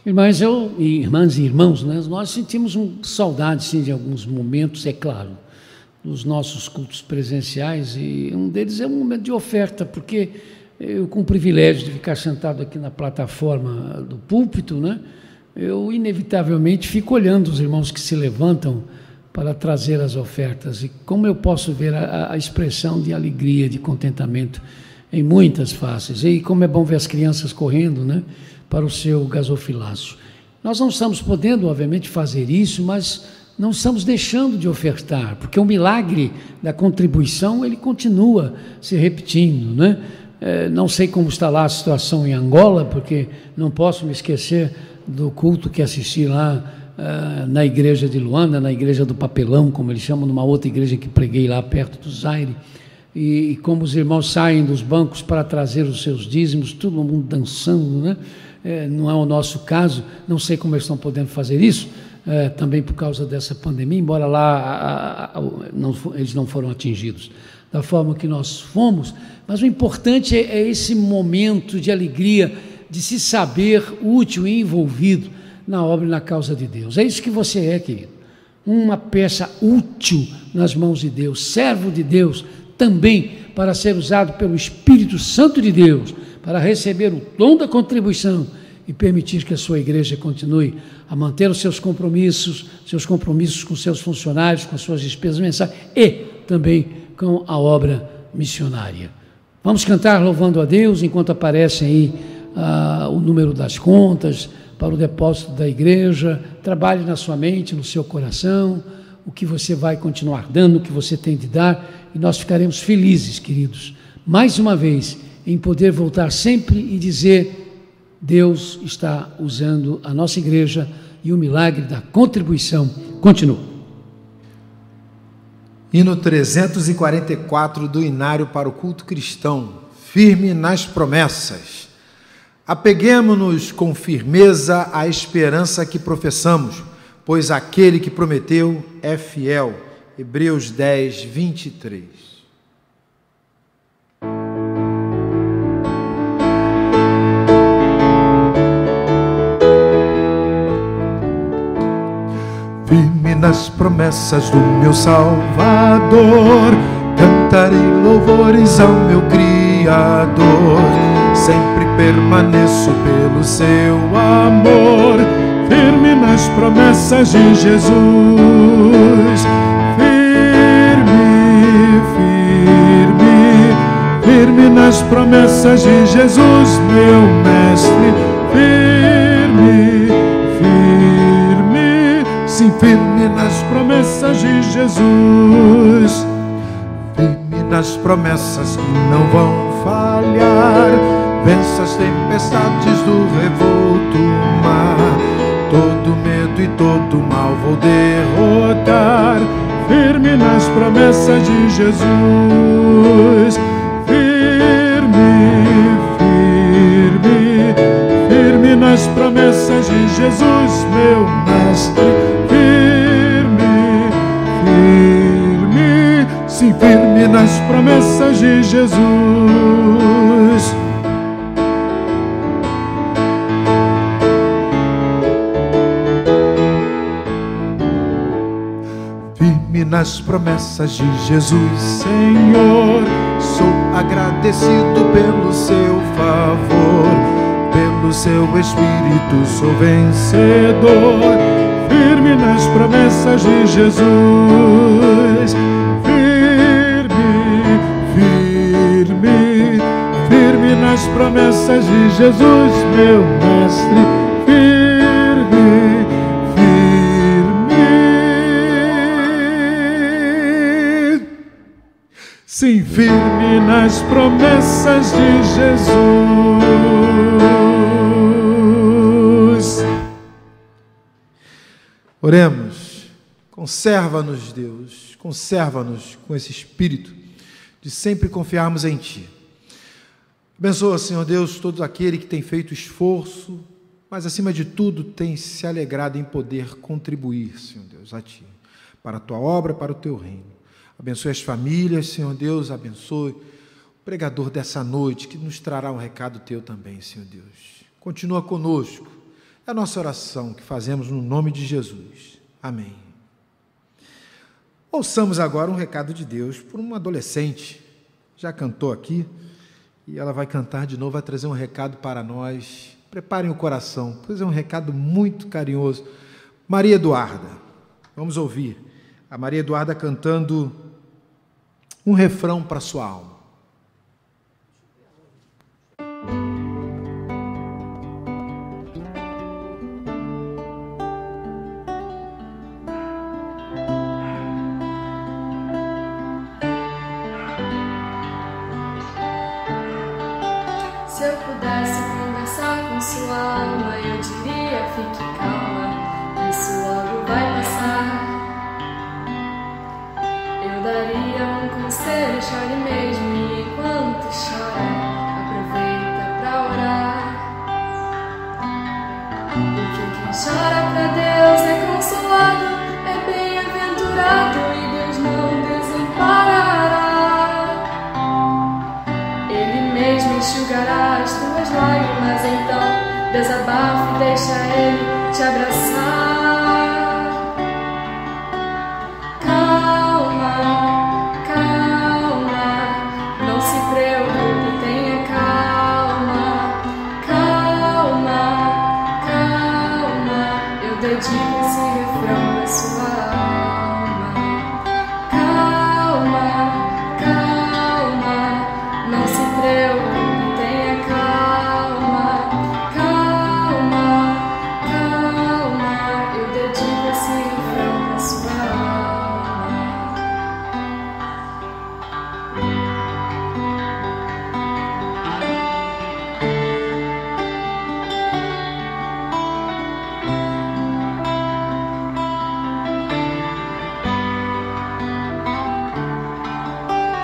Irmãs e irmãos, né, nós sentimos saudade, sim, de alguns momentos, é claro, nos nossos cultos presenciais, e um deles é um momento de oferta, porque eu, com o privilégio de ficar sentado aqui na plataforma do púlpito, né, eu inevitavelmente fico olhando os irmãos que se levantam para trazer as ofertas, e como eu posso ver a expressão de alegria, de contentamento em muitas faces, e como é bom ver as crianças correndo, né, para o seu gasofilaço. Nós não estamos podendo, obviamente, fazer isso, mas não estamos deixando de ofertar, porque o milagre da contribuição, ele continua se repetindo, né? Não sei como está lá a situação em Angola, porque não posso me esquecer do culto que assisti lá na igreja de Luanda, na igreja do Papelão, como eles chamam, numa outra igreja que preguei lá perto do Zaire, e como os irmãos saem dos bancos para trazer os seus dízimos, todo mundo dançando, né? Não é o nosso caso, não sei como eles estão podendo fazer isso, também por causa dessa pandemia, embora lá eles não foram atingidos da forma que nós fomos, mas o importante é esse momento de alegria, de se saber útil e envolvido na obra e na causa de Deus. É isso que você é, querido, uma peça útil nas mãos de Deus, servo de Deus, também para ser usado pelo Espírito Santo de Deus, para receber o dom da contribuição e permitir que a sua igreja continue a manter os seus compromissos com seus funcionários, com as suas despesas mensais e também com a obra missionária. Vamos cantar louvando a Deus enquanto aparecem aí o número das contas para o depósito da igreja. Trabalhe na sua mente, no seu coração, o que você vai continuar dando, o que você tem de dar, e nós ficaremos felizes, queridos, mais uma vez, em poder voltar sempre e dizer: Deus está usando a nossa igreja e o milagre da contribuição continua. Hino 344 do Inário para o Culto Cristão, firme nas promessas. Apeguemo-nos com firmeza à esperança que professamos, pois aquele que prometeu é fiel. Hebreus 10, 23. Firme nas promessas do meu Salvador, cantarei louvores ao meu Criador. Sempre permaneço pelo seu amor, firme nas promessas de Jesus. Firme nas promessas de Jesus, meu Mestre. Sim, firme nas promessas de Jesus. Firme nas promessas que não vão falhar. vença as tempestades do revolto mar. Todo medo e todo mal vou derrotar, firme nas promessas de Jesus. Firme nas promessas de Jesus, meu mestre. Sim, firme nas promessas de Jesus. Firme nas promessas de Jesus, Senhor. Sou agradecido pelo seu favor, pelo seu Espírito sou vencedor. Firme nas promessas de Jesus. Firme nas promessas de Jesus, meu mestre. Sim, firme nas promessas de Jesus. Oremos. Conserva-nos, Deus, conserva-nos com esse espírito de sempre confiarmos em Ti. Abençoa, Senhor Deus, todo aquele que tem feito esforço, mas acima de tudo tem se alegrado em poder contribuir, Senhor Deus, a Ti, para a Tua obra, para o Teu reino. Abençoe as famílias, Senhor Deus, abençoe o pregador dessa noite, que nos trará um recado Teu também, Senhor Deus. Continua conosco, é a nossa oração que fazemos no nome de Jesus. Amém. Ouçamos agora um recado de Deus por uma adolescente, já cantou aqui, e ela vai cantar de novo, vai trazer um recado para nós. Preparem o coração, pois é um recado muito carinhoso. Maria Eduarda, vamos ouvir a Maria Eduarda cantando um refrão para sua alma. Se eu pudesse conversar com sua alma, eu diria: fique calma, isso logo vai passar. Eu daria um conselho: chore mesmo, e enquanto chora, aproveita pra orar. Porque quem chora pra Deus é consolado, é bem-aventurado, e Deus não desamparará. Ele mesmo enxugará as tuas lágrimas, então desabafe e deixa Ele te abraçar. Calma, calma, não se preocupe, tenha calma. Calma, calma, eu dedico esse refrão à sua alma. Calma, calma, não se preocupe, tenha calma. Calma, calma, eu dedico esse refrão à sua alma.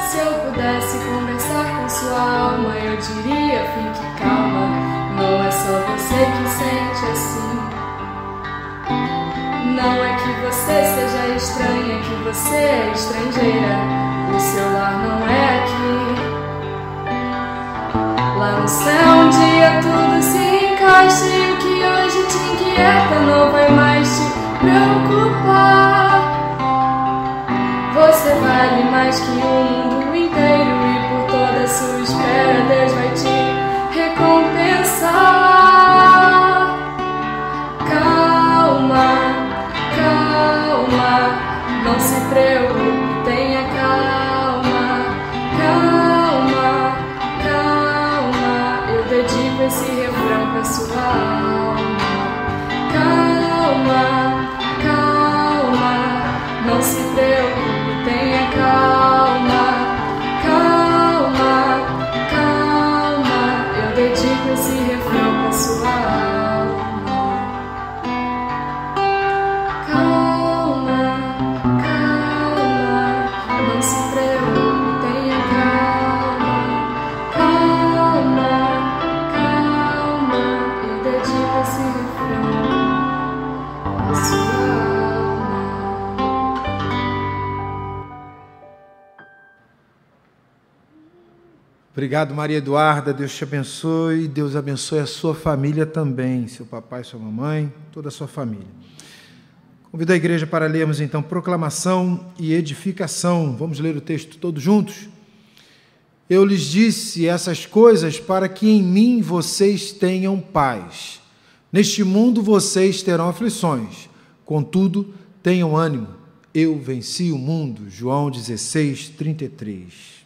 Se eu pudesse conversar com sua alma, eu diria: fique calma, não é só você que sente assim. Não é que você seja estranha, que você é estrangeira, o seu lar não é aqui. Lá no céu um dia tudo se encaixa, e o que hoje te inquieta não vai mais te preocupar. Você vale mais que o mundo inteiro, e por toda a sua espera Deus vai te recompensar. Calma, calma, não se preocupe, tenha calma. Calma, calma, eu dedico esse refrão pra sua alma. Calma, calma, não se preocupe, tenha calma. Calma, calma, Obrigado, Maria Eduarda. Deus te abençoe. Deus abençoe a sua família também, seu papai, sua mamãe, toda a sua família. Convido a igreja para lermos, então, proclamação e edificação. Vamos ler o texto todos juntos? Eu lhes disse essas coisas para que em mim vocês tenham paz. Neste mundo vocês terão aflições. Contudo, tenham ânimo. Eu venci o mundo. João 16, 33.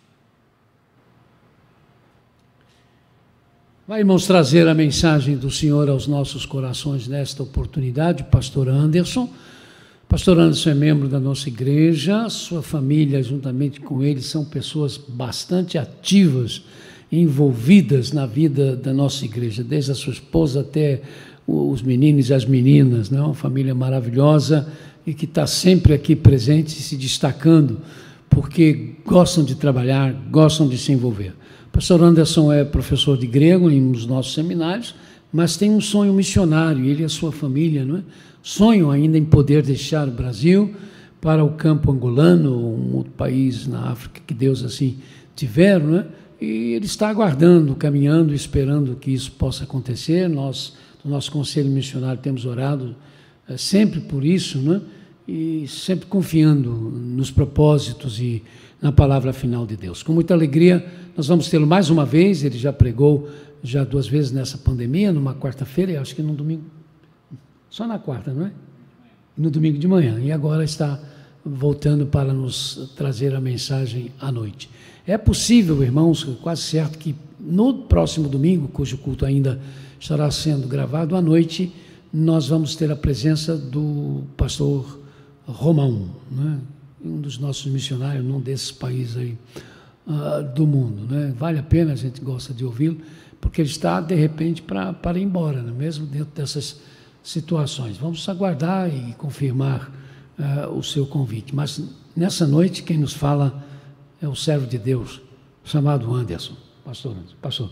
Vai, irmãos, trazer a mensagem do Senhor aos nossos corações nesta oportunidade, o pastor Anderson. O pastor Anderson é membro da nossa igreja, sua família, juntamente com ele, são pessoas bastante ativas, envolvidas na vida da nossa igreja, desde a sua esposa até os meninos e as meninas, né? Uma família maravilhosa e que está sempre aqui presente, se destacando, porque gostam de trabalhar, gostam de se envolver. O pastor Anderson é professor de grego em um dos nossos seminários, mas tem um sonho missionário, ele e a sua família, não é? Sonham ainda em poder deixar o Brasil para o campo angolano, um outro país na África que Deus assim tiver, não é? E ele está aguardando, caminhando, esperando que isso possa acontecer. Nós, no nosso conselho missionário, temos orado sempre por isso, não é? E sempre confiando nos propósitos e na palavra final de Deus. Com muita alegria, nós vamos tê-lo mais uma vez. Ele já pregou já 2 vezes nessa pandemia, numa quarta-feira e acho que no domingo, só na quarta, não é? No domingo de manhã, e agora está voltando para nos trazer a mensagem à noite. É possível, irmãos, quase certo que no próximo domingo, cujo culto ainda estará sendo gravado à noite, nós vamos ter a presença do pastor Romão, né? Um dos nossos missionários num desses países aí do mundo, né? Vale a pena, a gente gosta de ouvi-lo, porque ele está, de repente, para ir embora, né? Mesmo dentro dessas situações. Vamos aguardar e confirmar o seu convite. Mas, nessa noite, quem nos fala é o servo de Deus, chamado Anderson. Pastor Anderson. Pastor.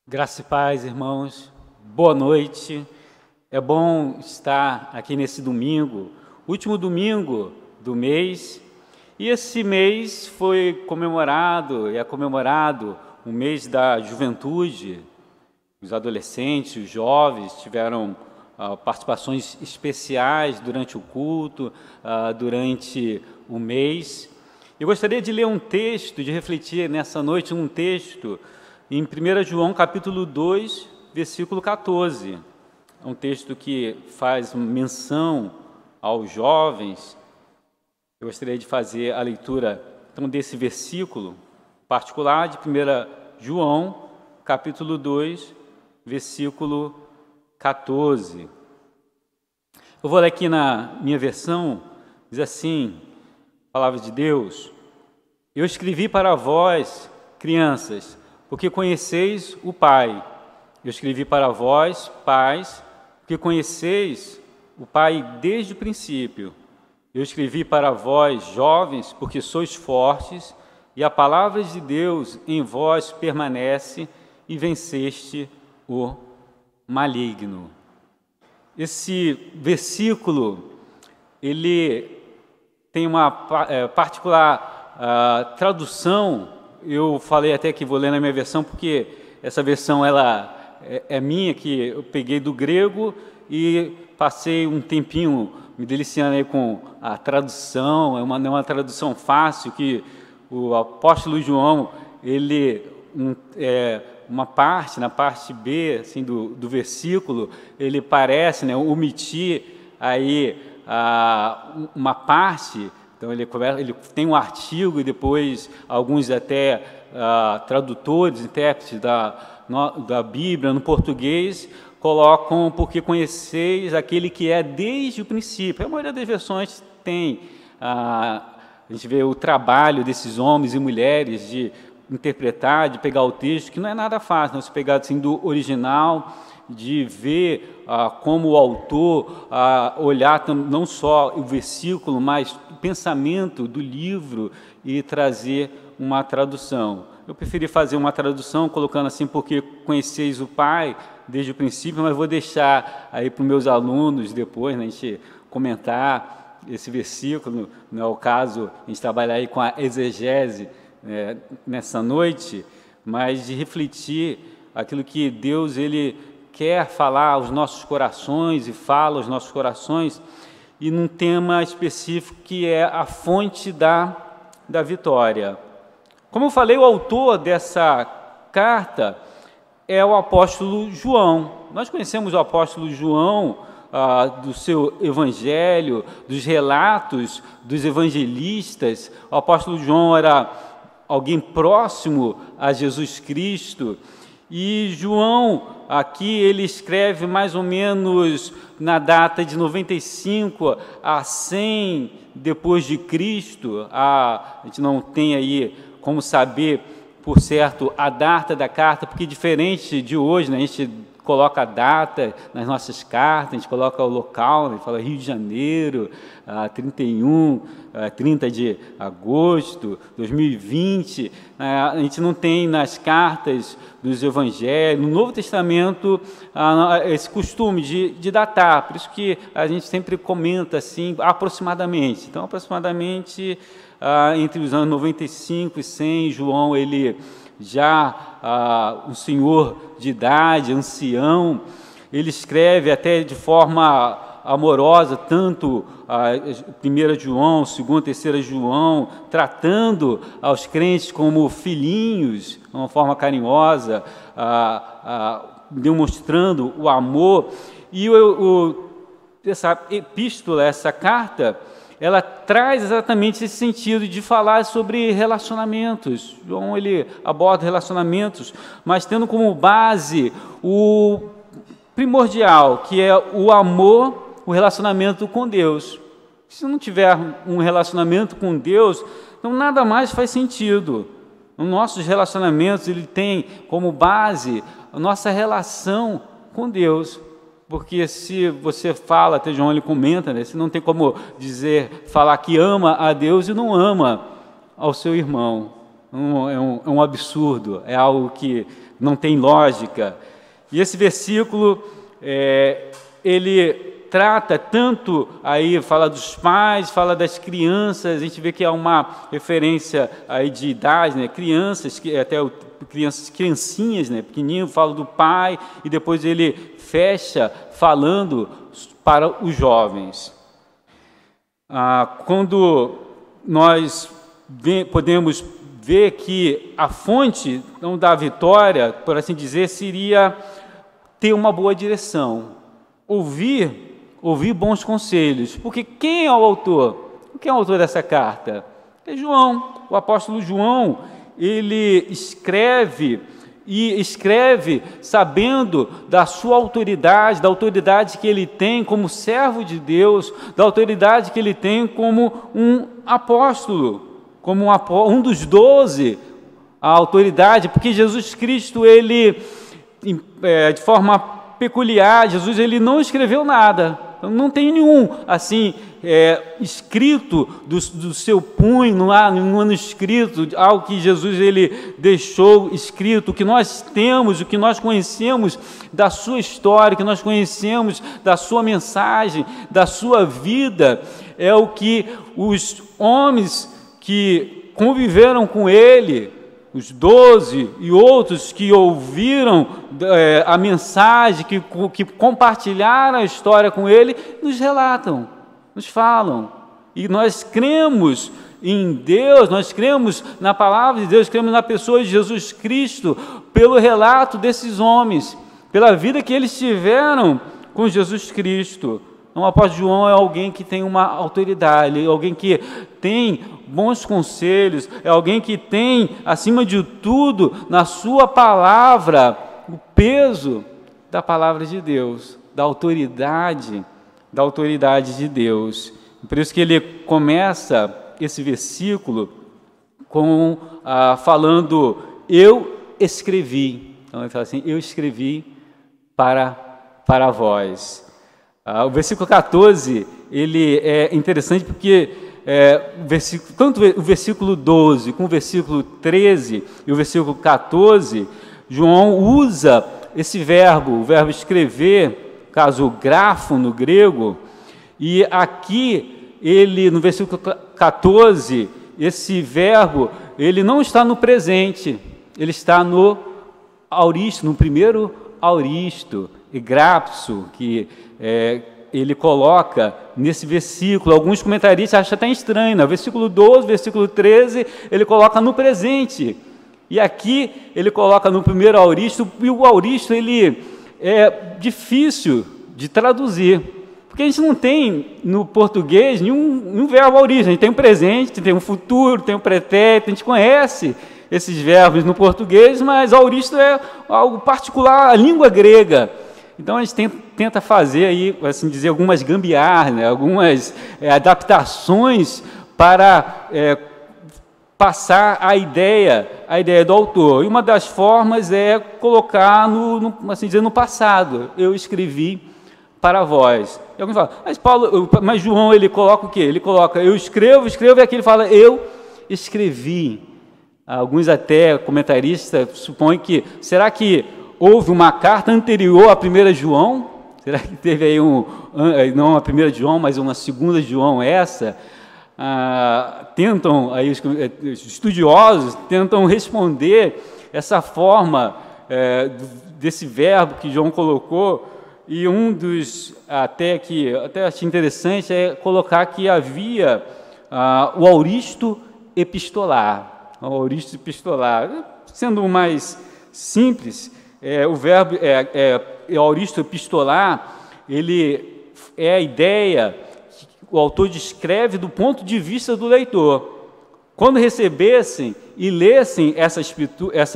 Graça e paz, irmãos. Boa noite. É bom estar aqui nesse domingo, último domingo do mês. E esse mês foi comemorado, e é comemorado o mês da juventude. Os adolescentes, os jovens tiveram participações especiais durante o culto, durante o mês. Eu gostaria de ler um texto, de refletir nessa noite um texto em 1 João capítulo 2, versículo 14. É um texto que faz menção aos jovens. Eu gostaria de fazer a leitura então desse versículo particular de 1 João capítulo 2, versículo 14. Eu vou ler aqui na minha versão, diz assim, palavra de Deus: Eu escrevi para vós, crianças, porque conheceis o Pai. Eu escrevi para vós, pais, porque conheceis o Pai desde o princípio. Eu escrevi para vós, jovens, porque sois fortes, e a palavra de Deus em vós permanece, e venceste o maligno. Esse versículo, ele tem uma particular tradução. Eu falei até que vou ler na minha versão, porque essa versão ela é minha, que eu peguei do grego e passei um tempinho me deliciando aí com a tradução. Não é uma tradução fácil, que o apóstolo João, ele, uma parte, na parte B assim, do versículo, ele parece, né, omitir aí uma parte. Então, ele tem um artigo e depois alguns até tradutores, intérpretes da Bíblia no português colocam porque conheceis aquele que é desde o princípio. A maioria das versões tem, a gente vê o trabalho desses homens e mulheres de interpretar, de pegar o texto, que não é nada fácil, não se pegar assim do original, de ver como o autor olhar não só o versículo, mas o pensamento do livro e trazer uma tradução. Eu preferi fazer uma tradução colocando assim, porque conheceis o Pai desde o princípio, mas vou deixar aí para os meus alunos depois, né, a gente comentar esse versículo. Não é o caso a gente trabalhar aí com a exegese nessa noite, mas de refletir aquilo que Deus ele quer falar aos nossos corações e fala aos nossos corações, e num tema específico que é a fonte da vitória. Como eu falei, o autor dessa carta é o apóstolo João. Nós conhecemos o apóstolo João do seu evangelho, dos relatos dos evangelistas. O apóstolo João era alguém próximo a Jesus Cristo, e João aqui ele escreve mais ou menos na data de 95 a 100 depois de Cristo. A gente não tem aí como saber por certo a data da carta, porque diferente de hoje, né, a gente coloca a data nas nossas cartas, a gente coloca o local, né, fala Rio de Janeiro, 30 de agosto, 2020, a gente não tem nas cartas dos evangelhos, no Novo Testamento, esse costume de datar, por isso que a gente sempre comenta assim, aproximadamente. Então, aproximadamente, entre os anos 95 e 100, João, ele já um senhor de idade, ancião, ele escreve até de forma amorosa, tanto a 1 João, 2, 3 João, tratando aos crentes como filhinhos, de uma forma carinhosa, demonstrando o amor. E essa epístola, essa carta, ela traz exatamente esse sentido de falar sobre relacionamentos. João ele aborda relacionamentos, mas tendo como base o primordial, que é o amor, o relacionamento com Deus. Se não tiver um relacionamento com Deus, então nada mais faz sentido. Os nossos relacionamentos ele tem como base a nossa relação com Deus. Porque se você fala, até João ele comenta, né, você não tem como falar que ama a Deus e não ama ao seu irmão. É um absurdo, é algo que não tem lógica. E esse versículo, ele trata tanto, aí fala dos pais, fala das crianças, a gente vê que há uma referência aí de idade, né, crianças, até criancinhas, né, pequenininho, fala do pai, e depois ele fecha falando para os jovens. Quando nós podemos ver que a fonte da vitória, por assim dizer, seria ter uma boa direção, ouvir bons conselhos. Porque quem é o autor? Quem é o autor dessa carta? É João, o apóstolo João. Ele escreve sabendo da sua autoridade, da autoridade que ele tem como servo de Deus, da autoridade que ele tem como um apóstolo, como um dos 12, a autoridade, porque Jesus Cristo, ele, de forma peculiar, Jesus ele não escreveu nada, não tem nenhum assim escrito do seu punho, não há nenhum manuscrito, algo que Jesus ele deixou escrito. O que nós temos, o que nós conhecemos da sua história, o que nós conhecemos da sua mensagem, da sua vida, é o que os homens que conviveram com ele, os 12 e outros que ouviram a mensagem, que compartilharam a história com ele, nos relatam, nos falam. E nós cremos em Deus, nós cremos na palavra de Deus, cremos na pessoa de Jesus Cristo, pelo relato desses homens, pela vida que eles tiveram com Jesus Cristo. Então, o apóstolo João é alguém que tem uma autoridade, é alguém que tem bons conselhos, é alguém que tem, acima de tudo, na sua palavra, o peso da palavra de Deus, da autoridade de Deus. Por isso que ele começa esse versículo falando, eu escrevi. Então ele fala assim, eu escrevi para vós. O versículo 14, ele é interessante porque tanto o versículo 12 com o versículo 13 e o versículo 14, João usa esse verbo, o verbo escrever, caso grafo no grego, e aqui ele, no versículo 14, esse verbo, ele não está no presente, ele está no auristo, no primeiro auristo, e grapso, que ele coloca nesse versículo. Alguns comentaristas acham até estranho, no versículo 12, versículo 13, ele coloca no presente, e aqui ele coloca no primeiro auristo, e o auristo ele é difícil de traduzir, porque a gente não tem no português nenhum verbo auristo, a gente tem um presente, tem um futuro, tem um pretérito, a gente conhece esses verbos no português, mas auristo é algo particular, a língua grega. Então a gente tenta fazer aí, assim dizer, algumas gambiarras, né? Algumas adaptações para passar a ideia do autor. E uma das formas é colocar assim dizer, no passado. Eu escrevi para vós. E alguém fala, mas João, ele coloca o quê? Ele coloca, eu escrevo, e aqui ele fala, eu escrevi. Alguns até comentaristas supõem que, será que houve uma carta anterior à primeira João? Será que teve aí não a primeira João, mas uma segunda João essa? Tentam, aí, os estudiosos tentam responder essa forma desse verbo que João colocou, e um dos, até achei interessante, é colocar que havia o auristo epistolar. O auristo epistolar, sendo mais simples, o verbo auristo epistolar, ele é a ideia que o autor descreve do ponto de vista do leitor. Quando recebessem e lessem essa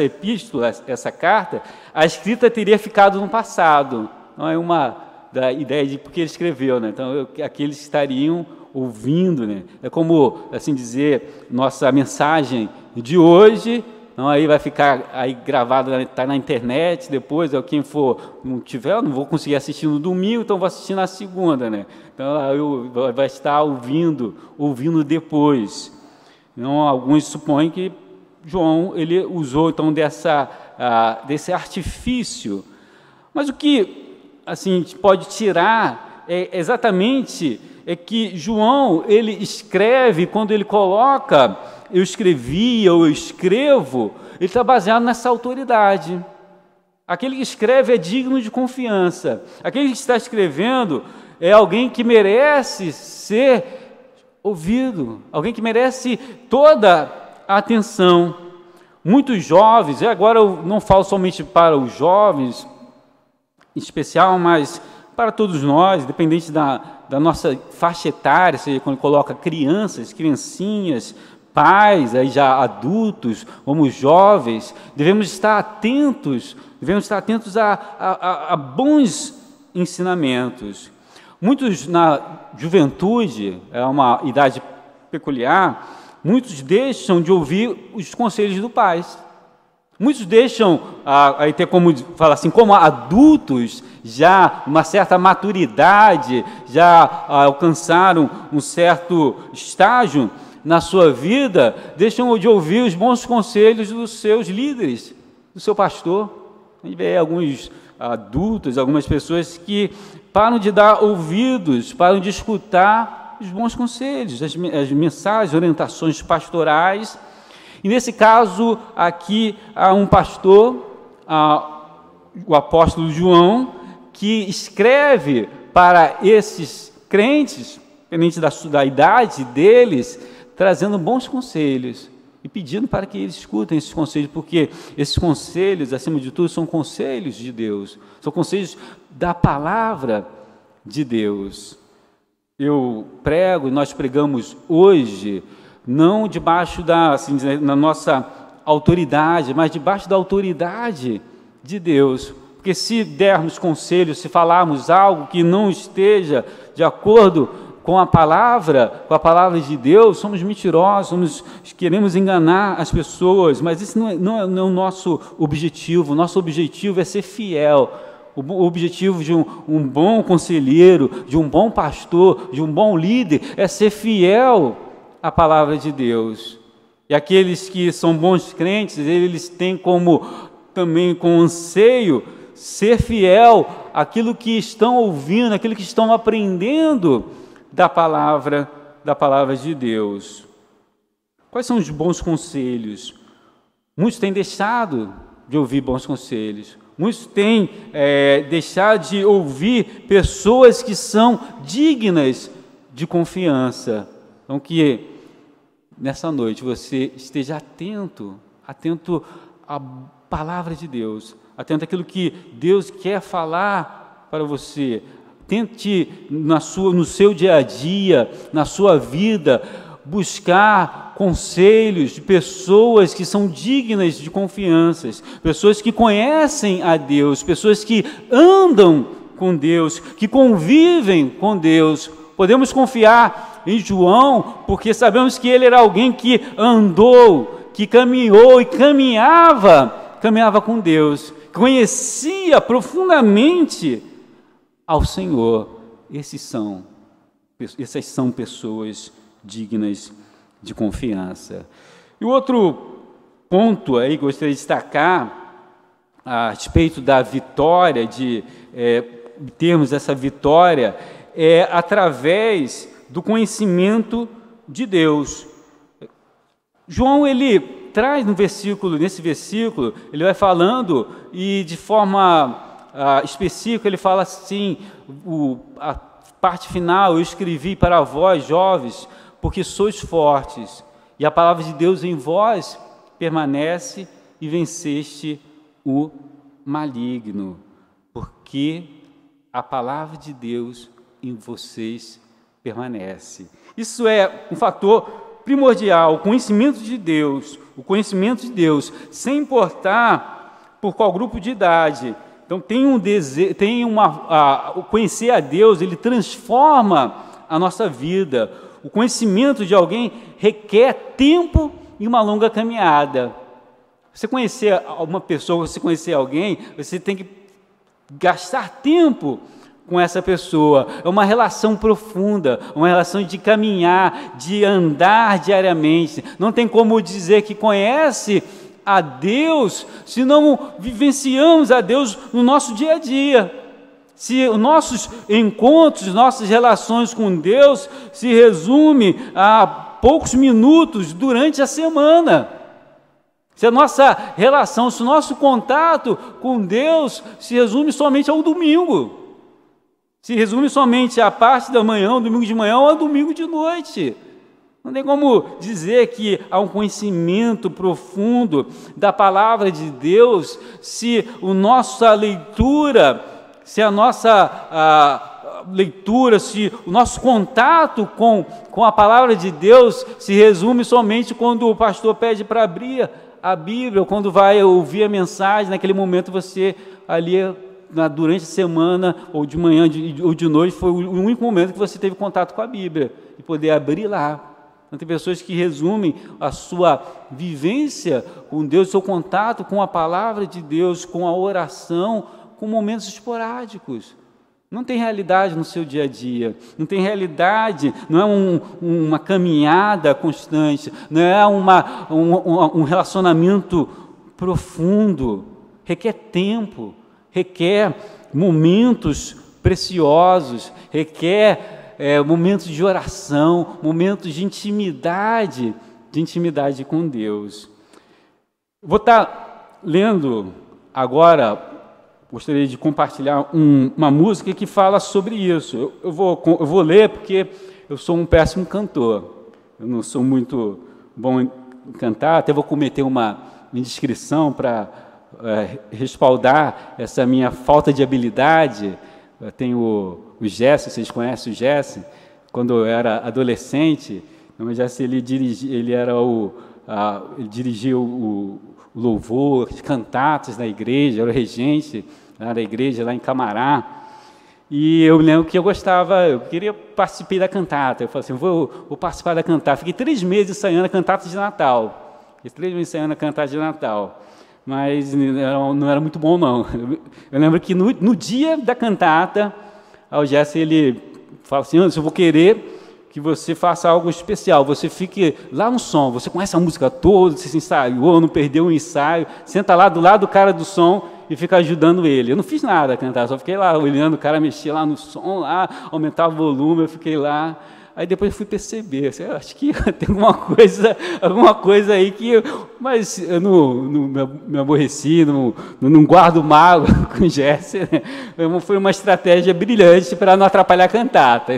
epístola, essa carta, a escrita teria ficado no passado. Não é uma da ideia de porque ele escreveu, né? Então aqueles estariam ouvindo, né? É como, assim dizer, nossa mensagem de hoje, não, aí vai ficar aí gravado, está na internet, depois, quem for, não tiver, eu não vou conseguir assistir no domingo, então vou assistir na segunda, né? Então, vai estar ouvindo depois. Então, alguns supõem que João, ele usou, então, desse artifício. Mas o que, assim, a gente pode tirar exatamente que João, ele escreve, quando ele coloca eu escrevi, ou eu escrevo, ele está baseado nessa autoridade. Aquele que escreve é digno de confiança. Aquele que está escrevendo é alguém que merece ser ouvido, alguém que merece toda a atenção. Muitos jovens, e agora eu não falo somente para os jovens, em especial, mas para todos nós, independente da nossa faixa etária, seja quando coloca criancinhas, pais, aí já adultos, como jovens, devemos estar atentos a bons ensinamentos. Muitos na juventude, é uma idade peculiar, muitos deixam de ouvir os conselhos dos pais. Muitos deixam, aí tem como falar assim, como adultos, já uma certa maturidade, já alcançaram um certo estágio na sua vida, deixam de ouvir os bons conselhos dos seus líderes, do seu pastor. A gente vê alguns adultos, algumas pessoas que param de dar ouvidos, param de escutar os bons conselhos, as mensagens, orientações pastorais. E nesse caso, aqui há um pastor, o apóstolo João, que escreve para esses crentes, independente da idade deles, trazendo bons conselhos e pedindo para que eles escutem esses conselhos, porque esses conselhos, acima de tudo, são conselhos de Deus, são conselhos da palavra de Deus. Eu prego, e nós pregamos hoje, não debaixo assim, na nossa autoridade, mas debaixo da autoridade de Deus. Porque se dermos conselhos, se falarmos algo que não esteja de acordo com a palavra de Deus, somos mentirosos, queremos enganar as pessoas, mas isso não é o nosso objetivo. O nosso objetivo é ser fiel. O objetivo de um bom conselheiro, de um bom pastor, de um bom líder, é ser fiel a palavra de Deus. E aqueles que são bons crentes, eles têm como também com anseio ser fiel àquilo que estão ouvindo, àquilo que estão aprendendo da palavra de Deus. Quais são os bons conselhos? Muitos têm deixado de ouvir bons conselhos. Muitos têm deixado de ouvir pessoas que são dignas de confiança. Então, que nessa noite você esteja atento à palavra de Deus, atento àquilo que Deus quer falar para você. Tente no seu dia a dia, na sua vida, buscar conselhos de pessoas que são dignas de confiança, pessoas que conhecem a Deus, pessoas que andam com Deus, que convivem com Deus. Podemos confiar em João, porque sabemos que ele era alguém que andou, que caminhou e caminhava com Deus, conhecia profundamente ao Senhor. Essas são pessoas dignas de confiança. E o outro ponto aí que eu gostaria de destacar a respeito da vitória, de termos essa vitória, é através do conhecimento de Deus. João, ele traz nesse versículo, ele vai falando e de forma específica, ele fala assim, a parte final: eu escrevi para vós, jovens, porque sois fortes, e a palavra de Deus em vós permanece, e venceste o maligno, porque a palavra de Deus em vocês permanece. Isso é um fator primordial, o conhecimento de Deus, sem importar por qual grupo de idade. Então, conhecer a Deus, ele transforma a nossa vida. O conhecimento de alguém requer tempo e uma longa caminhada. Você conhecer uma pessoa, você conhecer alguém, você tem que gastar tempo com essa pessoa. É uma relação profunda, uma relação de caminhar, de andar diariamente. Não tem como dizer que conhece a Deus se não vivenciamos a Deus no nosso dia a dia. Se os nossos encontros, nossas relações com Deus se resume a poucos minutos durante a semana. Se a nossa relação, se o nosso contato com Deus se resume somente ao domingo, se resume somente à parte da manhã, ao domingo de manhã ou ao domingo de noite. Não tem como dizer que há um conhecimento profundo da palavra de Deus se a nossa leitura, se o nosso contato com a palavra de Deus se resume somente quando o pastor pede para abrir a Bíblia, ou quando vai ouvir a mensagem. Naquele momento você ali, durante a semana, ou de manhã ou de noite, foi o único momento que você teve contato com a Bíblia, e poder abrir lá. Então, tem pessoas que resumem a sua vivência com Deus, seu contato com a palavra de Deus, com a oração, com momentos esporádicos. Não tem realidade no seu dia a dia, não tem realidade, não é uma caminhada constante, não é um relacionamento profundo. Requer tempo, requer momentos preciosos, requer momentos de oração, momentos de intimidade com Deus. Vou estar lendo agora. Gostaria de compartilhar uma música que fala sobre isso. Eu vou ler porque eu sou um péssimo cantor. Eu não sou muito bom em cantar, até vou cometer uma indiscrição para respaldar essa minha falta de habilidade. Eu tenho o Jesse, vocês conhecem o Jesse? Quando eu era adolescente, o Jesse, ele dirigia o louvor, as cantatas na igreja, era o regente da igreja lá em Camará, e eu lembro que eu queria participar da cantata. Eu falei assim, vou participar da cantata. Fiquei 3 meses ensaiando a cantata de Natal, mas não era muito bom, não. Eu lembro que no dia da cantata, o Jesse, ele fala assim, Anderson, eu vou querer que você faça algo especial, você fique lá no som, você conhece a música toda, você se ensaiou, não perdeu um ensaio, senta lá do lado do cara do som e fica ajudando ele. Eu não fiz nada a cantar, só fiquei lá olhando o cara mexer lá no som, lá, aumentar o volume, eu fiquei lá. Aí depois eu fui perceber, eu acho que tem alguma coisa aí que... Mas eu não me aborreci, não guardo mágoa com o Jesse, né? Foi uma estratégia brilhante para não atrapalhar a cantata.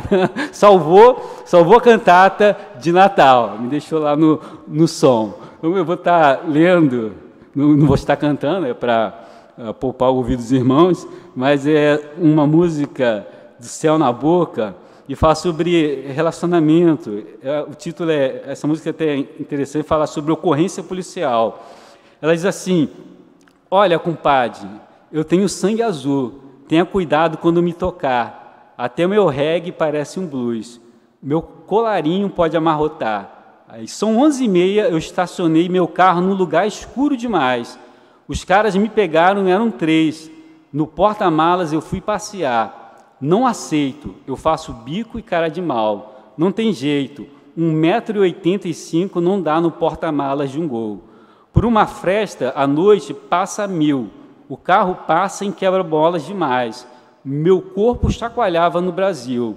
Salvou a cantata de Natal, me deixou lá no som. Eu vou estar lendo, não vou estar cantando, para poupar o ouvido dos irmãos, mas é uma música do Céu na Boca, e fala sobre relacionamento. O título essa música é até interessante, fala sobre ocorrência policial. Ela diz assim: olha, compadre, eu tenho sangue azul, tenha cuidado quando me tocar, até meu reggae parece um blues, meu colarinho pode amarrotar. Aí, são 11h30, eu estacionei meu carro num lugar escuro demais, os caras me pegaram, eram 3, no porta-malas eu fui passear. Não aceito, eu faço bico e cara de mal. Não tem jeito, 1,85 m não dá no porta-malas de um Gol. Por uma fresta, à noite, passa 1000. O carro passa em quebra-bolas demais. Meu corpo chacoalhava no Brasil.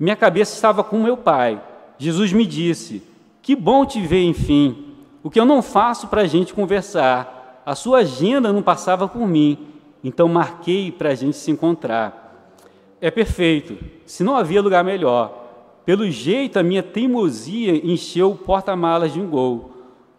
Minha cabeça estava com meu pai. Jesus me disse: que bom te ver, enfim. O que eu não faço para a gente conversar. A sua agenda não passava por mim. Então marquei para a gente se encontrar. É perfeito, se não havia lugar melhor. Pelo jeito, a minha teimosia encheu o porta-malas de um Gol.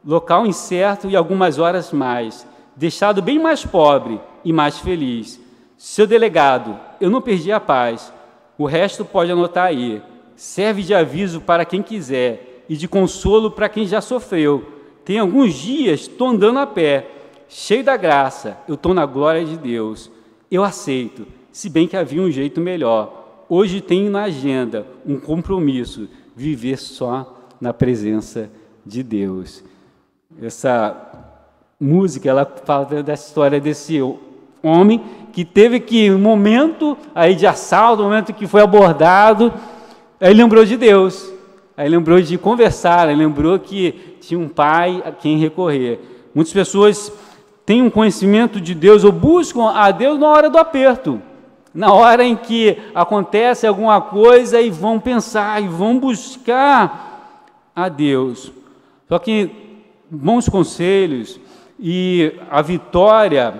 Local incerto e algumas horas mais, deixado bem mais pobre e mais feliz. Seu delegado, eu não perdi a paz. O resto pode anotar aí. Serve de aviso para quem quiser e de consolo para quem já sofreu. Tem alguns dias, estou andando a pé, cheio da graça, eu estou na glória de Deus. Eu aceito. Se bem que havia um jeito melhor. Hoje tenho na agenda um compromisso, viver só na presença de Deus. Essa música, ela fala da história desse homem que teve um momento aí de assalto, um momento que foi abordado, aí lembrou de Deus, aí lembrou de conversar, aí lembrou que tinha um pai a quem recorrer. Muitas pessoas têm um conhecimento de Deus ou buscam a Deus na hora do aperto. Na hora em que acontece alguma coisa e vão pensar, e vão buscar a Deus. Só que bons conselhos e a vitória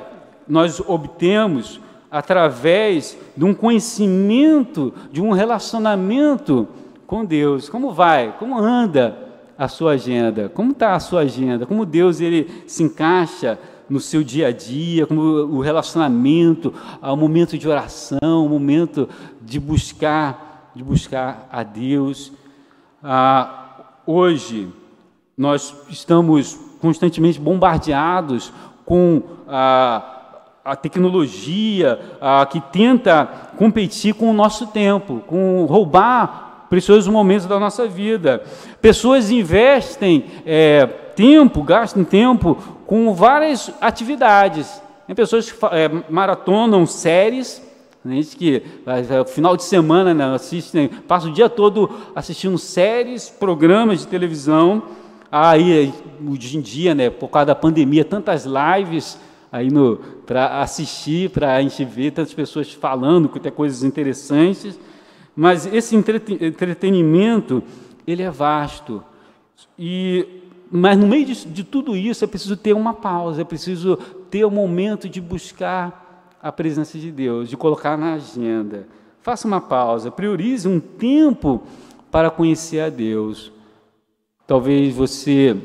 nós obtemos através de um conhecimento, de um relacionamento com Deus. Como vai? Como anda a sua agenda? Como está a sua agenda? Como Deus ele se encaixa no seu dia a dia, como o relacionamento, o momento de oração, o momento de buscar a Deus. Hoje, nós estamos constantemente bombardeados com a tecnologia que tenta competir com o nosso tempo, com roubar preciosos momentos da nossa vida. Pessoas investem gastam tempo com várias atividades. Tem pessoas que maratonam séries, né, que final de semana, né, assistem, passam o dia todo assistindo séries, programas de televisão. Aí, hoje em dia, né, por causa da pandemia, tantas lives aí para assistir, para a gente ver tantas pessoas falando, que tem coisas interessantes. Mas esse entretenimento, ele é vasto. Mas no meio de tudo isso, é preciso ter uma pausa, é preciso ter um momento de buscar a presença de Deus, de colocar na agenda. Faça uma pausa, priorize um tempo para conhecer a Deus. Talvez você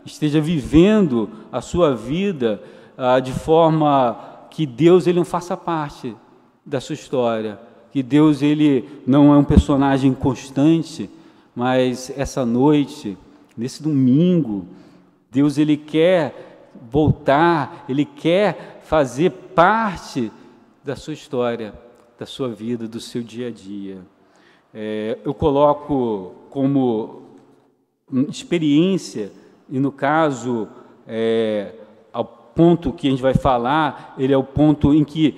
esteja vivendo a sua vida de forma que Deus ele não faça parte da sua história, que Deus ele não é um personagem constante, mas essa noite, nesse domingo, Deus ele quer voltar, ele quer fazer parte da sua história, da sua vida, do seu dia a dia. Eu coloco como experiência, e no caso, o ponto que a gente vai falar, ele é o ponto em que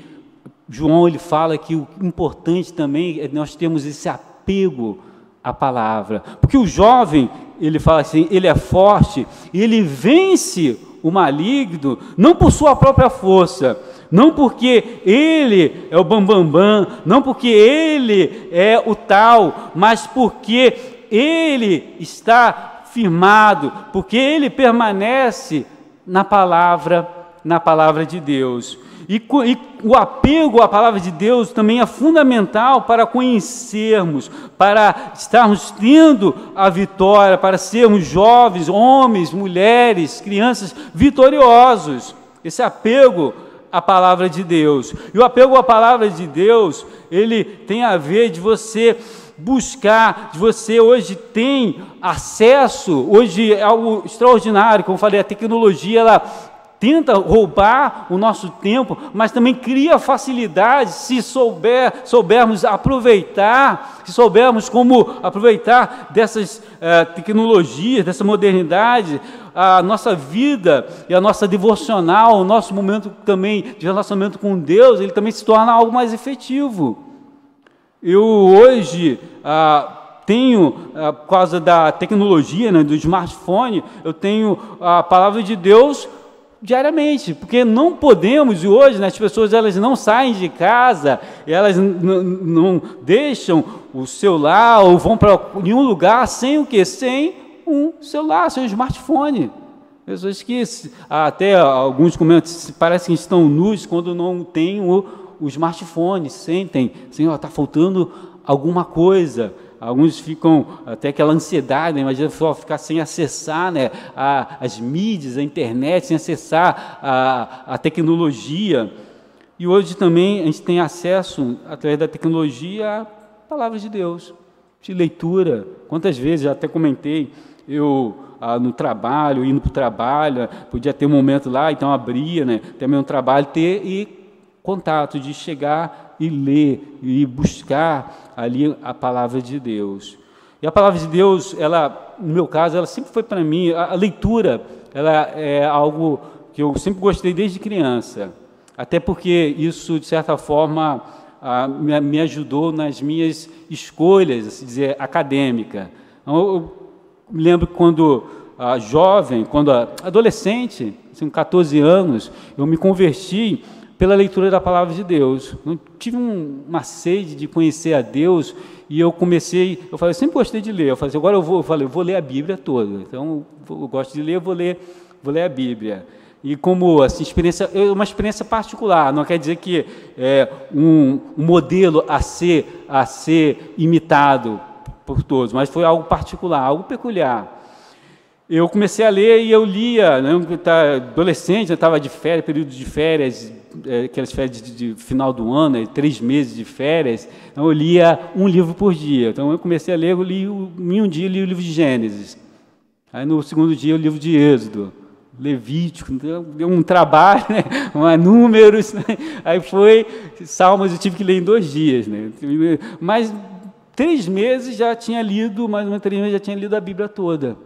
João ele fala que o importante também é nós termos esse apego apego à palavra. Porque o jovem, ele fala assim, ele é forte, ele vence o maligno, não por sua própria força, não porque ele é o bambambam, não porque ele é o tal, mas porque ele está firmado, porque ele permanece na palavra de Deus. E o apego à palavra de Deus também é fundamental para conhecermos, para estarmos tendo a vitória, para sermos jovens, homens, mulheres, crianças vitoriosos. Esse apego à palavra de Deus. E o apego à palavra de Deus, ele tem a ver de você buscar, de você hoje tem acesso, hoje é algo extraordinário, como eu falei, a tecnologia, ela tenta roubar o nosso tempo, mas também cria facilidade se soubermos aproveitar, se soubermos como aproveitar dessas tecnologias, dessa modernidade, a nossa vida e a nossa devocional, o nosso momento também de relacionamento com Deus, ele também se torna algo mais efetivo. Eu hoje tenho, por causa da tecnologia, né, do smartphone, eu tenho a palavra de Deus diariamente, porque não podemos, e hoje né, as pessoas elas não saem de casa, elas não deixam o celular ou vão para nenhum lugar sem o quê? Sem um celular, sem um smartphone. Pessoas que até alguns comentam, parece que estão nus quando não tem o smartphone, sentem, assim, está faltando alguma coisa. Alguns ficam até aquela ansiedade, né? Imagina só ficar sem acessar né, as mídias, a internet, sem acessar a tecnologia. E hoje também a gente tem acesso, através da tecnologia, à palavra de Deus, de leitura. Quantas vezes, já até comentei, eu no trabalho, indo para o trabalho, podia ter um momento lá, então abria, né, também no trabalho, ter contato, de chegar e ler, e buscar ali a palavra de Deus. E a palavra de Deus, ela, no meu caso, ela sempre foi para mim, a leitura, ela é algo que eu sempre gostei desde criança, até porque isso, de certa forma, me ajudou nas minhas escolhas, assim dizer, acadêmica. Então, eu me lembro que quando jovem, quando adolescente, assim, com 14 anos, eu me converti pela leitura da palavra de Deus. Eu tive uma sede de conhecer a Deus e eu sempre gostei de ler. Eu falei, agora eu vou ler a Bíblia toda. Então, eu gosto de ler, vou ler a Bíblia. E como assim, uma experiência particular, não quer dizer que é um modelo a ser imitado por todos, mas foi algo particular, algo peculiar. Eu comecei a ler e eu lia, né, adolescente, eu estava de férias, período de férias, aquelas férias de final do ano, 3 meses de férias, então eu lia um livro por dia. Então eu comecei a ler, em um dia eu li o livro de Gênesis, aí no segundo dia o livro de Êxodo, Levítico, deu um trabalho, né, números, né, aí foi Salmos, eu tive que ler em 2 dias, né, mas 3 meses já tinha lido, mais ou menos 3 meses já tinha lido a Bíblia toda.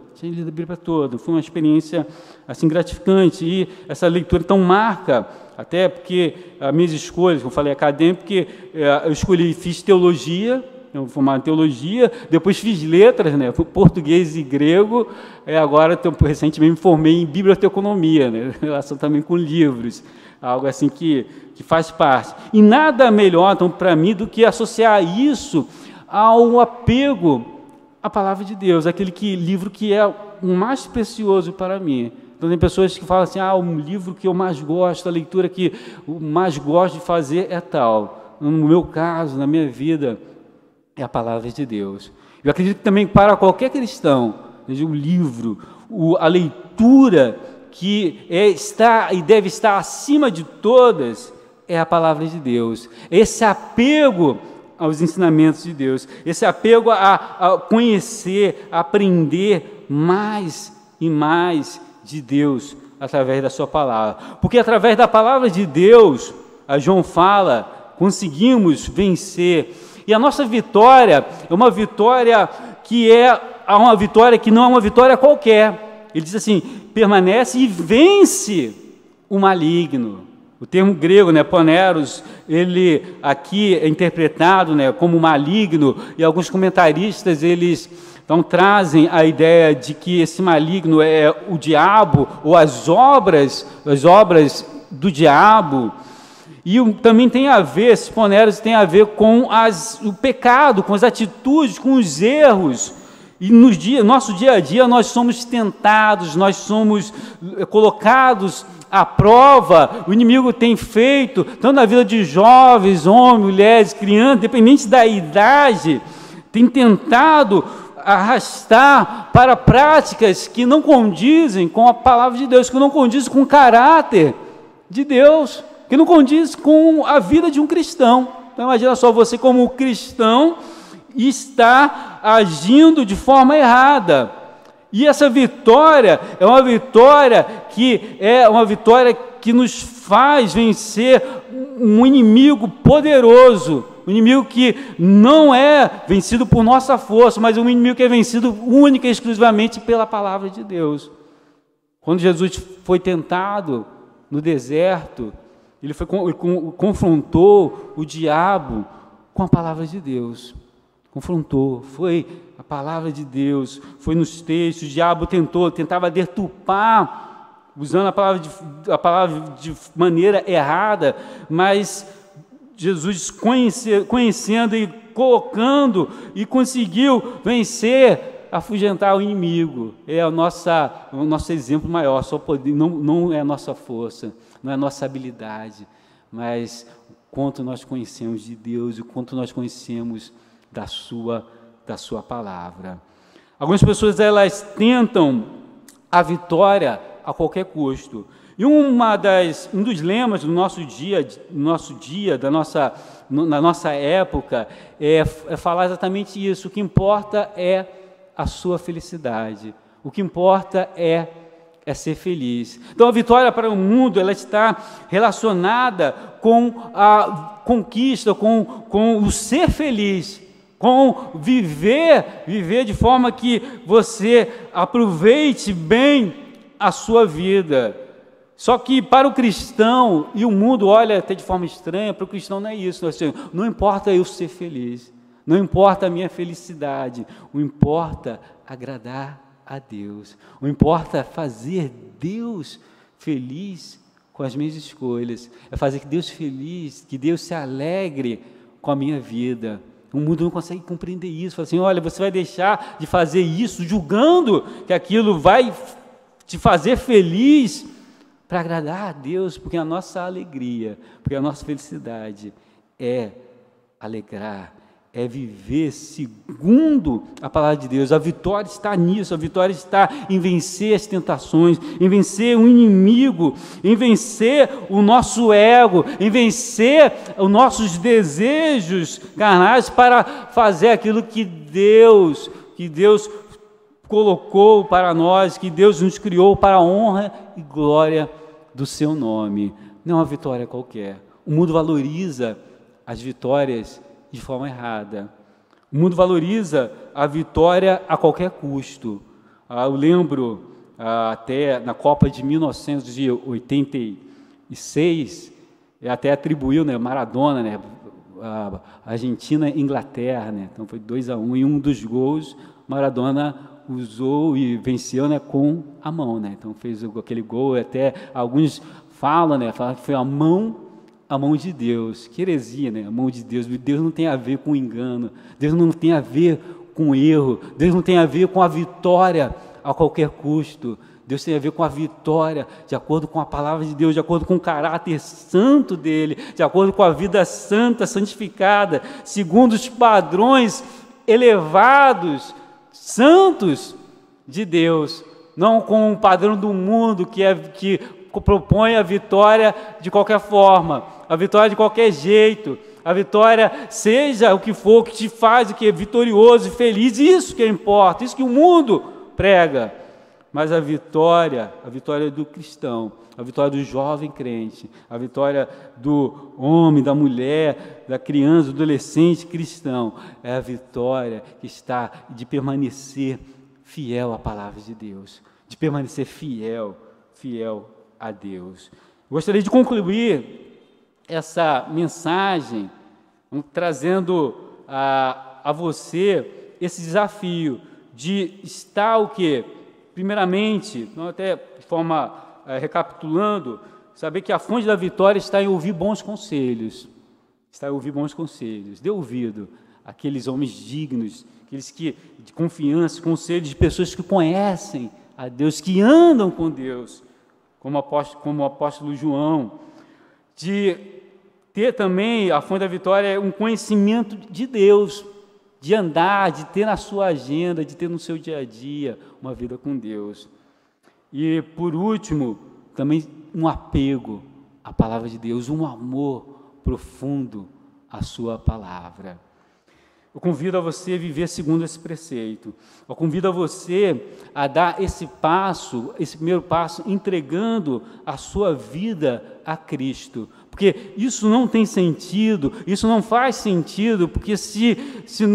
Foi uma experiência assim gratificante e essa leitura então marca, até porque as minhas escolhas, como eu falei, acadêmico, porque eu fiz teologia, eu fui formado em teologia, depois fiz letras, né, português e grego, agora recentemente me formei em biblioteconomia, né, relação também com livros, algo assim que faz parte. E nada melhor então para mim do que associar isso ao apego à palavra de Deus, aquele livro que é o mais precioso para mim. Então tem pessoas que falam assim, um livro que eu mais gosto, a leitura que eu mais gosto de fazer é tal. No meu caso, na minha vida, é a palavra de Deus. Eu acredito que também para qualquer cristão, o livro, a leitura que está e deve estar acima de todas, é a palavra de Deus. Esse apego aos ensinamentos de Deus, esse apego a conhecer, a aprender mais e mais de Deus através da sua palavra. Porque através da palavra de Deus, a João fala, conseguimos vencer. E a nossa vitória é uma vitória que não é uma vitória qualquer. Ele diz assim, permanece e vence o maligno. O termo grego, né, poneros, ele aqui é interpretado, né, como maligno, e alguns comentaristas, eles então trazem a ideia de que esse maligno é o diabo, ou as obras do diabo. E também tem a ver, esses poneros tem a ver com o pecado, com as atitudes, com os erros. E no nosso dia a dia nós somos tentados, nós somos colocados à prova. O inimigo tem feito, tanto na vida de jovens, homens, mulheres, crianças, independente da idade, tem tentado arrastar para práticas que não condizem com a palavra de Deus, que não condizem com o caráter de Deus, que não condiz com a vida de um cristão. Então imagina só, você como cristão está agindo de forma errada. E essa vitória é uma vitória que nos faz vencer um inimigo poderoso, um inimigo que não é vencido por nossa força, mas um inimigo que é vencido única e exclusivamente pela palavra de Deus. Quando Jesus foi tentado no deserto, ele confrontou o diabo com a palavra de Deus. Confrontou, foi a palavra de Deus, foi nos textos. O diabo tentava deturpar, usando a palavra de maneira errada, mas Jesus conhecendo e colocando, e conseguiu vencer, afugentar o inimigo. É o nosso exemplo maior. Só poder, não é a nossa força, não é a nossa habilidade, mas o quanto nós conhecemos de Deus e o quanto nós conhecemos da sua palavra. Algumas pessoas, elas tentam a vitória a qualquer custo. E um dos lemas do nosso dia, na nossa época, é falar exatamente isso. O que importa é a sua felicidade. O que importa é ser feliz. Então a vitória para o mundo, ela está relacionada com a conquista, com o ser feliz, com viver de forma que você aproveite bem a sua vida. Só que para o cristão, e o mundo olha até de forma estranha, para o cristão não é isso. Não importa eu ser feliz, não importa a minha felicidade, o importa agradar a Deus, o importa fazer Deus feliz com as minhas escolhas, é fazer que Deus feliz, que Deus se alegre com a minha vida. O mundo não consegue compreender isso. Fala assim: olha, você vai deixar de fazer isso, julgando que aquilo vai te fazer feliz, para agradar a Deus, porque a nossa alegria, porque a nossa felicidade é alegrar, é viver segundo a palavra de Deus. A vitória está nisso, a vitória está em vencer as tentações, em vencer o inimigo, em vencer o nosso ego, em vencer os nossos desejos carnais, para fazer aquilo que Deus colocou para nós, que Deus nos criou para a honra e glória do seu nome. Não é uma vitória qualquer. O mundo valoriza as vitórias de forma errada. O mundo valoriza a vitória a qualquer custo. Eu lembro, até na Copa de 1986, até atribuiu, né, Maradona, né, a Argentina e Inglaterra, né, então foi 2-1, e um dos gols Maradona usou e venceu, né, com a mão, né? Então fez aquele gol, até alguns falam que foi a mão de Deus. Que heresia, né? A mão de Deus. Deus não tem a ver com engano, Deus não tem a ver com erro, Deus não tem a ver com a vitória a qualquer custo. Deus tem a ver com a vitória de acordo com a palavra de Deus, de acordo com o caráter santo dele, de acordo com a vida santa, santificada, segundo os padrões elevados, santos de Deus, não com o padrão do mundo que propõe a vitória de qualquer forma, a vitória de qualquer jeito, a vitória seja o que for, que te faz o que é vitorioso e feliz, isso que importa, isso que o mundo prega. Mas a vitória do cristão, a vitória do jovem crente, a vitória do homem, da mulher, da criança, do adolescente cristão, é a vitória que está de permanecer fiel à palavra de Deus, de permanecer fiel a Deus. Gostaria de concluir essa mensagem trazendo a você esse desafio de estar o quê? Primeiramente, até de forma recapitulando, saber que a fonte da vitória está em ouvir bons conselhos. Está em ouvir bons conselhos. Dê ouvido àqueles homens dignos, aqueles que de confiança, conselhos de pessoas que conhecem a Deus, que andam com Deus, como o apóstolo João. De ter também a fonte da vitória um conhecimento de Deus, de andar, de ter na sua agenda, de ter no seu dia a dia uma vida com Deus. E, por último, também um apego à palavra de Deus, um amor profundo à sua palavra. Eu convido a você a viver segundo esse preceito. Eu convido a você a dar esse passo, esse primeiro passo, entregando a sua vida a Cristo. Porque isso não tem sentido, isso não faz sentido, porque se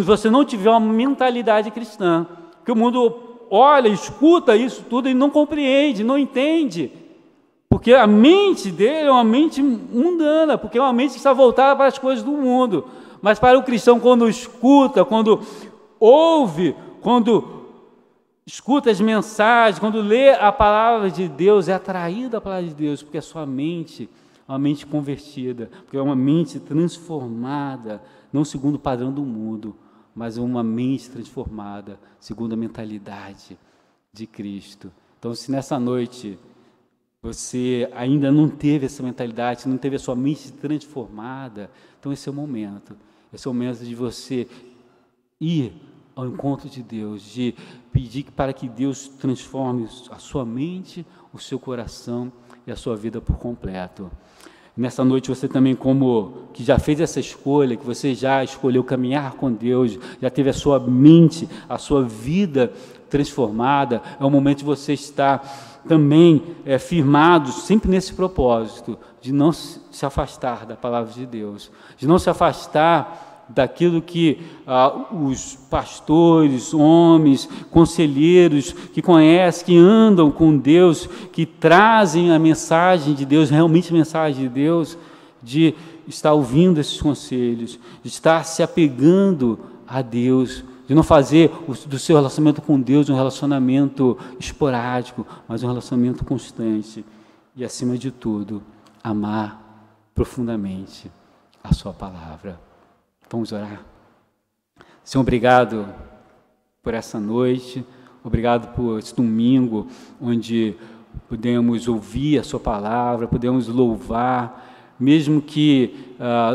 você não tiver uma mentalidade cristã, que o mundo olha, escuta isso tudo e não compreende, não entende. Porque a mente dele é uma mente mundana, porque é uma mente que está voltada para as coisas do mundo. Mas para o cristão, quando escuta, quando ouve, quando escuta as mensagens, quando lê a palavra de Deus, é atraído à palavra de Deus, porque a sua mente é uma mente convertida, porque é uma mente transformada, não segundo o padrão do mundo, mas uma mente transformada, segundo a mentalidade de Cristo. Então, se nessa noite você ainda não teve essa mentalidade, não teve a sua mente transformada, então esse é o momento. Esse é o momento de você ir ao encontro de Deus, de pedir para que Deus transforme a sua mente, o seu coração e a sua vida por completo. Nessa noite você também, como que já fez essa escolha, que você já escolheu caminhar com Deus, já teve a sua mente, a sua vida transformada, é o momento de você estar também firmado sempre nesse propósito, de não se afastar da palavra de Deus, de não se afastar daquilo que os pastores, homens, conselheiros que conhecem, que andam com Deus, que trazem a mensagem de Deus, realmente a mensagem de Deus, de estar ouvindo esses conselhos, de estar se apegando a Deus, de não fazer do seu relacionamento com Deus um relacionamento esporádico, mas um relacionamento constante. E, acima de tudo, amar profundamente a sua palavra. Vamos orar. Senhor, obrigado por essa noite, obrigado por esse domingo, onde podemos ouvir a sua palavra, podemos louvar, mesmo que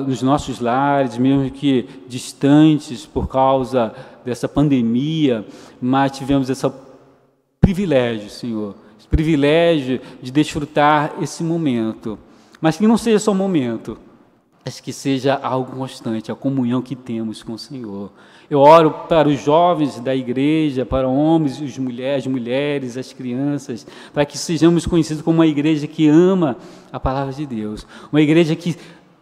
nos nossos lares, mesmo que distantes por causa dessa pandemia, mas tivemos esse privilégio, Senhor, esse privilégio de desfrutar esse momento, mas que não seja só um momento, mas que seja algo constante, a comunhão que temos com o Senhor. Eu oro para os jovens da igreja, para homens, as mulheres, as crianças, para que sejamos conhecidos como uma igreja que ama a palavra de Deus, uma igreja que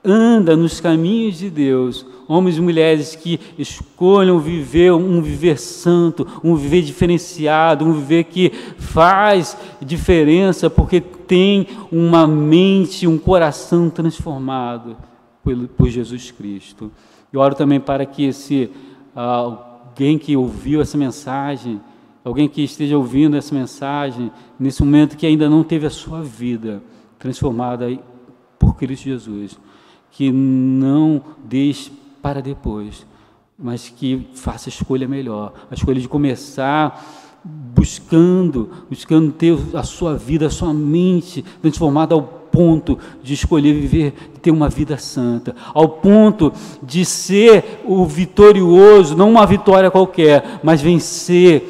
anda nos caminhos de Deus, homens e mulheres que escolham viver um viver santo, um viver diferenciado, um viver que faz diferença, porque tem uma mente, um coração transformado por Jesus Cristo. Eu oro também para que alguém que ouviu essa mensagem, alguém que esteja ouvindo essa mensagem, nesse momento que ainda não teve a sua vida transformada por Cristo Jesus, que não deixe para depois, mas que faça a escolha melhor, a escolha de começar buscando ter a sua vida, a sua mente transformada ao ponto de escolher viver, de ter uma vida santa, ao ponto de ser o vitorioso, não uma vitória qualquer, mas vencer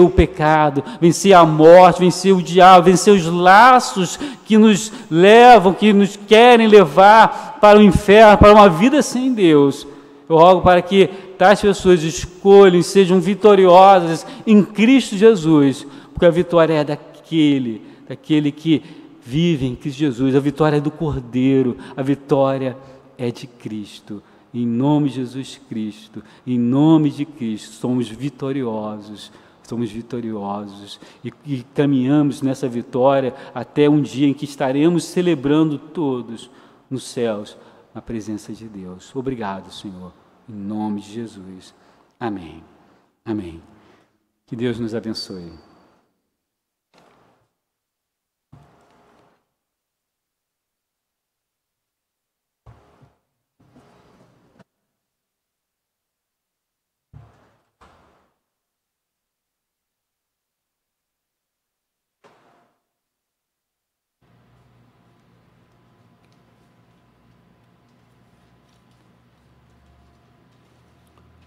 o pecado, vencer a morte, vencer o diabo, vencer os laços que nos levam, que nos querem levar para o inferno, para uma vida sem Deus. Eu rogo para que tais pessoas escolham e sejam vitoriosas em Cristo Jesus, porque a vitória é daquele que vive em Cristo Jesus, a vitória é do Cordeiro, a vitória é de Cristo. Em nome de Jesus Cristo, em nome de Cristo, somos vitoriosos somos vitoriosos e caminhamos nessa vitória até um dia em que estaremos celebrando todos nos céus, na presença de Deus. Obrigado, Senhor, em nome de Jesus. Amém. Amém. Que Deus nos abençoe.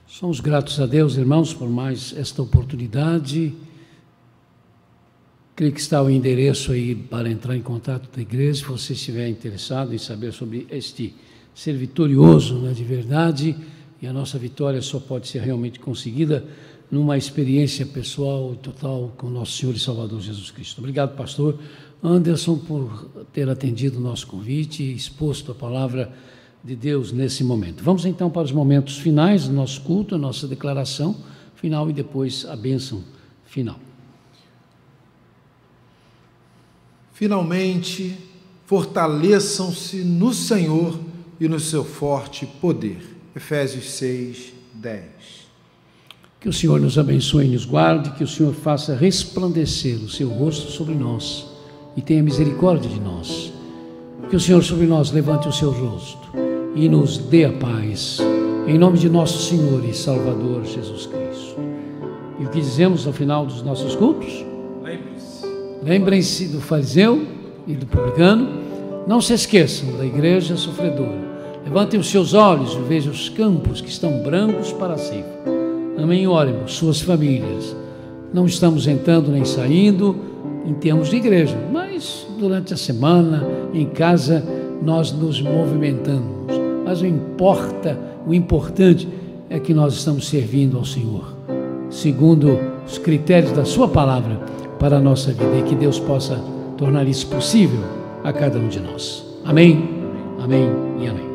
Somos gratos a Deus, irmãos, por mais esta oportunidade. Creio que está o endereço aí para entrar em contato da igreja, se você estiver interessado em saber sobre este ser vitorioso, né, de verdade, e a nossa vitória só pode ser realmente conseguida numa experiência pessoal e total com nosso Senhor e Salvador Jesus Cristo. Obrigado, pastor Anderson, por ter atendido o nosso convite e exposto a palavra de Deus nesse momento. Vamos então para os momentos finais do nosso culto, a nossa declaração final e depois a bênção final. Finalmente, fortaleçam-se no Senhor e no seu forte poder. Efésios 6, 10. Que o Senhor nos abençoe e nos guarde, que o Senhor faça resplandecer o seu rosto sobre nós e tenha misericórdia de nós. Que o Senhor sobre nós levante o seu rosto e nos dê a paz, em nome de nosso Senhor e Salvador Jesus Cristo. E o que dizemos ao final dos nossos cultos? Lembrem-se do fariseu e do publicano. Não se esqueçam da igreja sofredora. Levantem os seus olhos e vejam os campos que estão brancos para a ceifa. Amém e orem por suas famílias. Não estamos entrando nem saindo em termos de igreja, mas durante a semana, em casa, nós nos movimentamos. Mas o importante é que nós estamos servindo ao Senhor, segundo os critérios da sua palavra para a nossa vida, e que Deus possa tornar isso possível a cada um de nós. Amém, amém e amém.